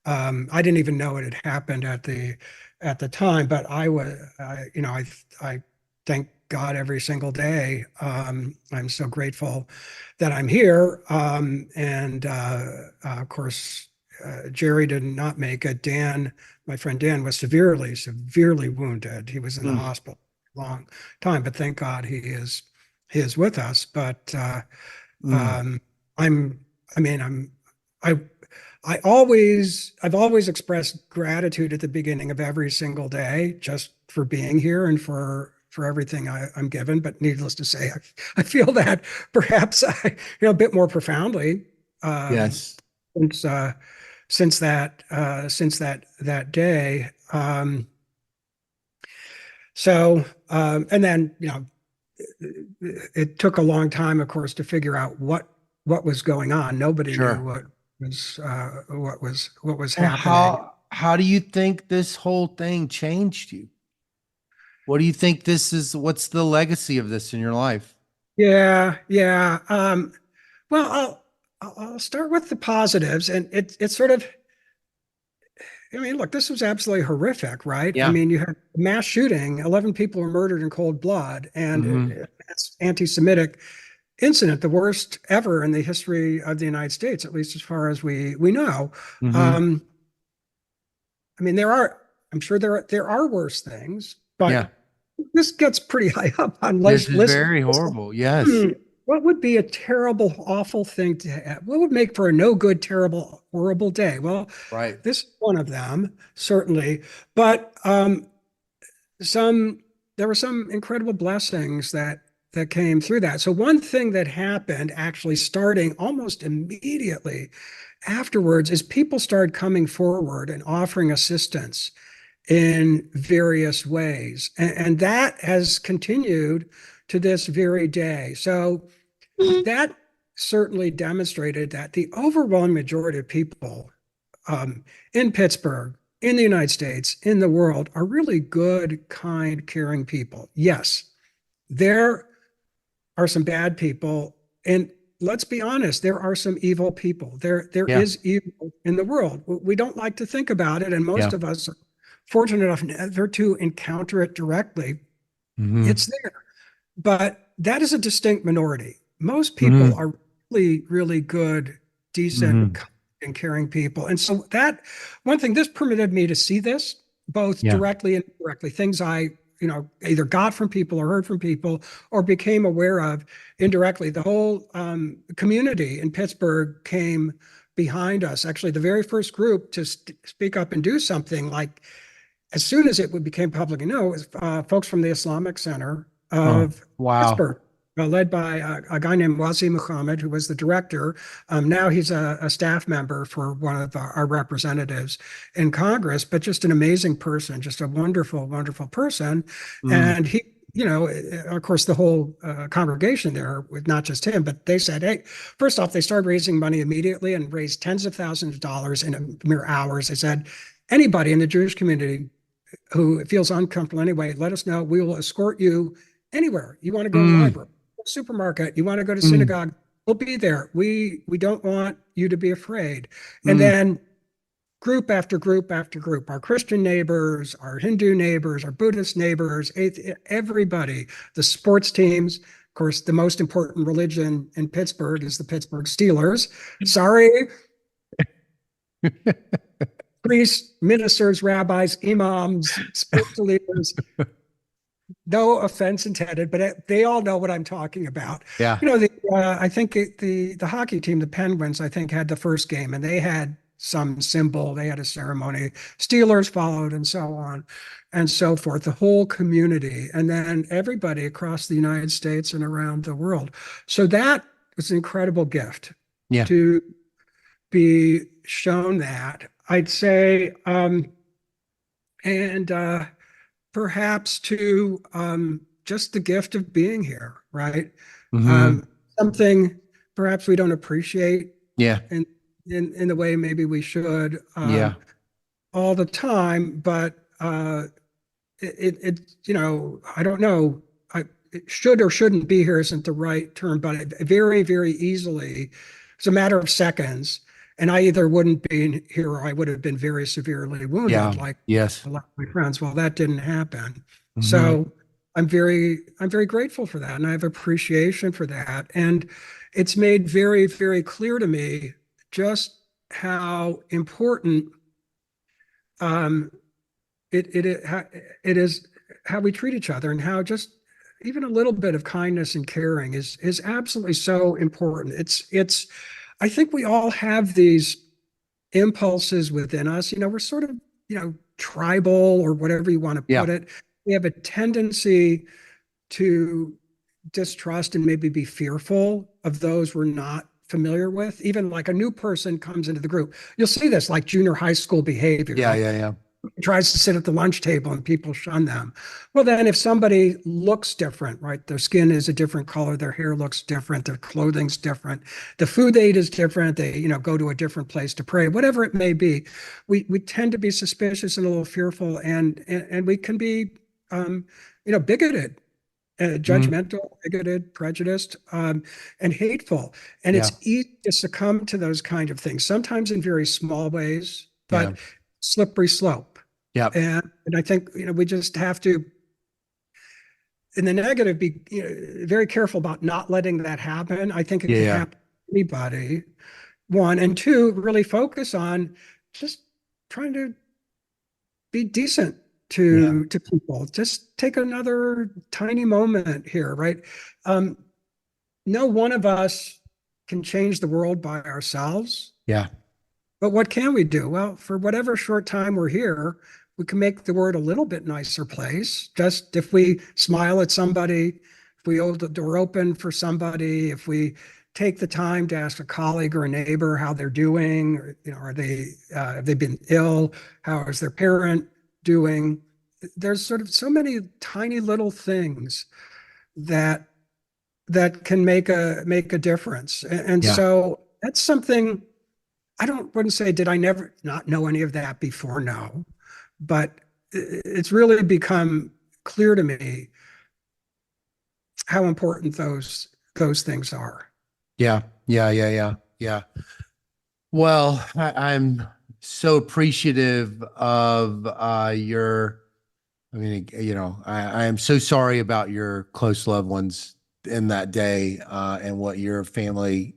I didn't even know it had happened at the time, but I thank God every single day. I'm so grateful that I'm here. And of course, Jerry did not make it. Dan, my friend Dan, was severely wounded. He was in the
mm,
hospital a long time, but thank God he is with us. But
mm.
um, I'm, I mean, I I've always expressed gratitude at the beginning of every single day just for being here and for everything I'm given. But needless to say, I feel that perhaps a bit more profoundly um,
Yes.
since that day. And then it took a long time, of course, to figure out what was going on. Nobody knew
Sure.
what was
Well,
happening.
how do you think this whole thing changed you? What do you think this is? What's the legacy of this in your life?
Yeah, yeah. Well, I'll start with the positives, and it's sort of. I mean, look, this was absolutely horrific, right? I
Yeah.
mean, you had a mass shooting, 11 people were murdered in cold blood, and
Hmm.
it's anti-Semitic incident, the worst ever in the history of the United States, at least as far as we know.
Hmm.
Um, I mean, I'm sure there are worse things,
Yeah.
but this gets pretty high up on
This is
list.
very horrible. Yes.
Hmm, what would be a terrible, awful thing to have? What would make for a no good, terrible, horrible day? Well,
Right.
this is one of them, certainly. But some there were some incredible blessings that came through that. So one thing that happened actually starting almost immediately afterwards is people started coming forward and offering assistance in various ways. And that has continued to this very day. So that certainly demonstrated that the overwhelming majority of people in Pittsburgh, in the United States, in the world, are really good, kind, caring people. Yes, there are some bad people, and let's be honest, there are some evil people. There
Yeah.
is evil in the world. We don't like to think about it, and most
Yeah.
of us are fortunate enough never to encounter it directly.
Hmm.
It's there, but that is a distinct minority. Most people
Hmm.
are really good, decent,
Hmm.
kind, and caring people. And so that one thing, this permitted me to see this both
Yeah.
directly and indirectly, things I, either got from people or heard from people or became aware of indirectly. The whole community in Pittsburgh came behind us. Actually, the very first group to speak up and do something, like as soon as it became publicly known, was folks from the Islamic Center
Oh,
of
wow.
Pittsburgh, led by a guy named Wazi Muhammad, who was the director. Now he's a staff member for one of our representatives in Congress, but just an amazing person, just a wonderful person.
Mm.
And he, of course, the whole congregation there, with not just him, but they said, hey, first off, they started raising money immediately and raised tens of thousands of dollars in mere hours. They said, anybody in the Jewish community who feels uncomfortable anyway, let us know. We will escort you anywhere. You want to go to the
Mm.
library, supermarket, you want to go to
Mm.
synagogue, we'll be there. We don't want you to be afraid. And
Mm.
then group after group after group, our Christian neighbors, our Hindu neighbors, our Buddhist neighbors, everybody, the sports teams. Of course, the most important religion in Pittsburgh is the Pittsburgh Steelers. Sorry, priests, ministers, rabbis, imams, spiritual leaders. No offense intended, but they all know what I'm talking about.
Yeah.
I think the hockey team, the Penguins, I think had the first game, and they had some symbol, they had a ceremony. Steelers followed, and so on and so forth, the whole community, and then everybody across the United States and around the world. So that was an incredible gift
Yeah.
to be shown that, I'd say, and perhaps to just the gift of being here, right?
Mhm.
Something perhaps we don't appreciate
Yeah.
in the way maybe we should
Yeah.
all the time, but I don't know. It should or shouldn't be here isn't the right term, but it very, very easily, it's a matter of seconds. And I either wouldn't be here or I would have been very severely wounded,
Yeah.
like
Yes.
a lot of my friends. Well, that didn't happen.
Mhm.
So I'm very grateful for that. And I have appreciation for that. And it's made very, very clear to me just how important um, it is how we treat each other, and how just even a little bit of kindness and caring is absolutely so important. It's I think we all have these impulses within us. We're sort of, tribal, or whatever you want to
Yeah.
put it. We have a tendency to distrust and maybe be fearful of those we're not familiar with. Even like a new person comes into the group. You'll see this like junior high school behavior.
Yeah.
Like,
Yeah. Yeah.
tries to sit at the lunch table and people shun them. Well, then if somebody looks different, right? Their skin is a different color, their hair looks different, their clothing's different, the food they eat is different, they, go to a different place to pray, whatever it may be, we tend to be suspicious and a little fearful, and we can be, bigoted.
Mhm.
Judgmental, bigoted, prejudiced, and hateful. And
Yeah.
it's easy to succumb to those kind of things, sometimes in very small ways,
Yeah.
but slippery slope.
Yeah.
And I think, we just have to, in the negative, be very careful about not letting that happen. I think it
Yeah.
can
Yeah.
happen to anybody, one. And two, really focus on just trying to be decent
Yeah.
to people. Just take another tiny moment here, right? Um, no one of us can change the world by ourselves.
Yeah.
But what can we do? Well, for whatever short time we're here, we can make the world a little bit nicer place. Just if we smile at somebody, if we hold the door open for somebody, if we take the time to ask a colleague or a neighbor how they're doing, or, are they have they been ill? How is their parent doing? There's sort of so many tiny little things that can make a difference. And
Yeah.
so that's something wouldn't say, did I never not know any of that before? No, but it's really become clear to me how important those things are.
Yeah. Yeah. Yeah. Yeah. Yeah. Well, I'm so appreciative of I mean, I am so sorry about your close loved ones in that day, and what your family,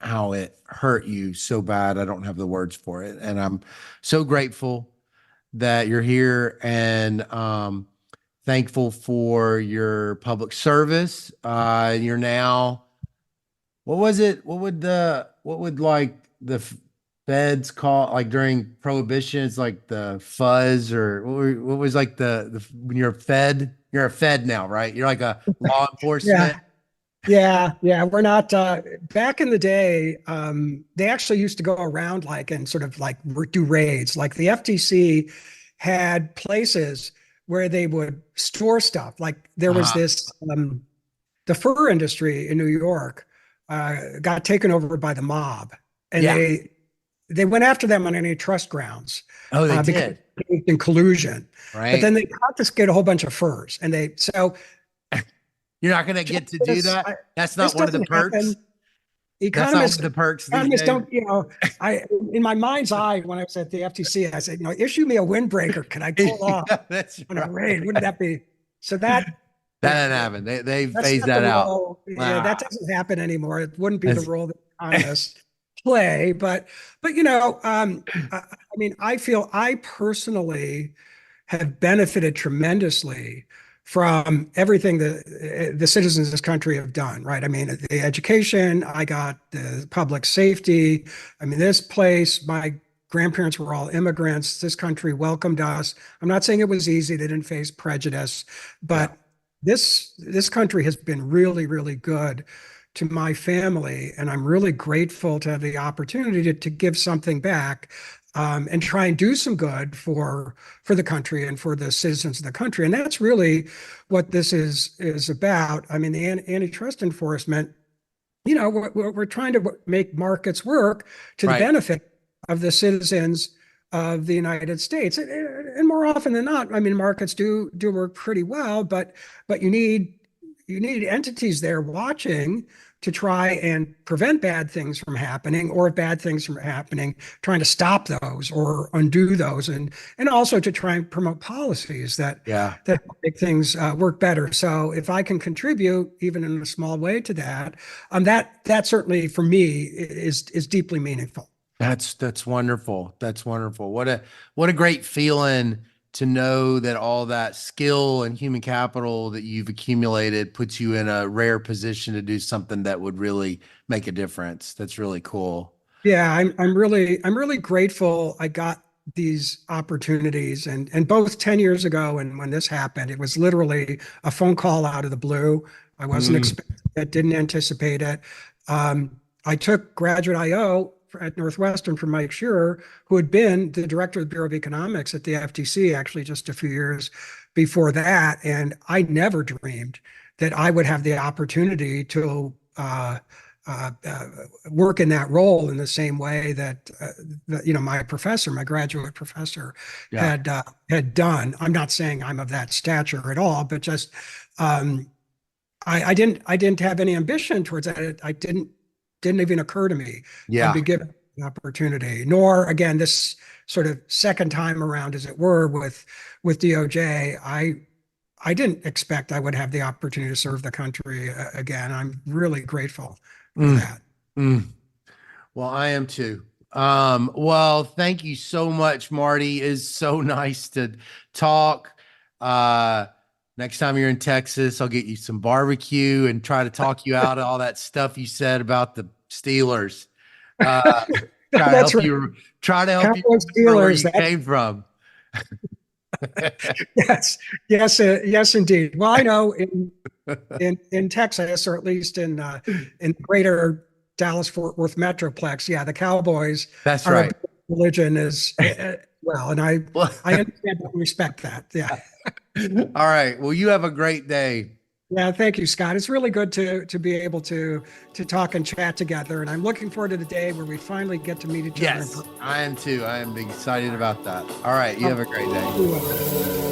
how it hurt you so bad. I don't have the words for it. And I'm so grateful that you're here, and thankful for your public service. You're now, what was it? What would like feds call, like during prohibition? It's like the fuzz, or what was like when you're a fed now, right? You're like a law
Yeah.
enforcement.
Yeah. We're not back in the day, they actually used to go around like and sort of like do raids. Like the FTC had places where they would store stuff. Like there was
Uh-huh.
this the fur industry in New York got taken over by the mob, and
Yeah.
they went after them on antitrust grounds
Oh, they
because
did.
in collusion. But
Right.
then they confiscated a whole bunch of furs, and
You're not going to get to do
this,
that. That's
this
not one of the
doesn't happen.
perks. That's not one
Economists
of the perks these
economists
days.
don't, I in my mind's eye when I was at the FTC, I said, issue me a windbreaker. Can I pull off
Yeah, that's
on a
right.
raid? Wouldn't that be so that
That didn't happen. They
that's
phased
not the
that out.
role. Yeah, that
Ah,
doesn't happen anymore. It wouldn't be the
that's,
role that economists play. But I mean, I feel I personally have benefited tremendously from everything the citizens of this country have done, right? I mean, the education, I got the public safety. I mean, this place, my grandparents were all immigrants. This country welcomed us. I'm not saying it was easy. They didn't face prejudice, but this country has been really, really good to my family, and I'm really grateful to have the opportunity to give something back, and try and do some good for the country and for the citizens of the country. And that's really what this is about. I mean, the antitrust enforcement, we're trying to make markets work to the benefit of the citizens of the United States. And more often than not, I mean, markets do work pretty well, but you need entities there watching to try and prevent bad things from happening, or if bad things from happening, trying to stop those or undo those, and also to try and promote policies that make things work better. So if I can contribute even in a small way to that, that certainly for me is deeply meaningful.
That's wonderful. That's wonderful. What a great feeling to know that all that skill and human capital that you've accumulated puts you in a rare position to do something that would really make a difference. That's really cool.
Yeah, I'm really grateful I got these opportunities, and both 10 years ago and when this happened, it was literally a phone call out of the blue. I wasn't expecting it, didn't anticipate it. I took graduate IO at Northwestern from Mike Shearer, who had been the director of the Bureau of Economics at the FTC, actually just a few years before that. And I never dreamed that I would have the opportunity to work in that role in the same way that my graduate professor had done. I'm not saying I'm of that stature at all, but just I didn't have any ambition towards that. I didn't even occur to me I'd be given an opportunity, nor again this sort of second time around, as it were, with DOJ. I didn't expect I would have the opportunity to serve the country again. I'm really grateful for that.
Well, I am too. Well, thank you so much, Marty. It's so nice to talk. Next time you're in Texas, I'll get you some barbecue and try to talk you out of all that stuff you said about the Steelers. Try to help you remember where you came from.
Yes, indeed. Well, I know in Texas, or at least in greater Dallas-Fort Worth metroplex, the Cowboys.
That's right.
Religion is well, and I understand and respect that. Yeah.
All right. Well, you have a great day.
Yeah, thank you, Scott. It's really good to be able to talk and chat together, and I'm looking forward to the day where we finally get to meet each other.
Yes, I am too. I am excited about that. All right. You have a great day.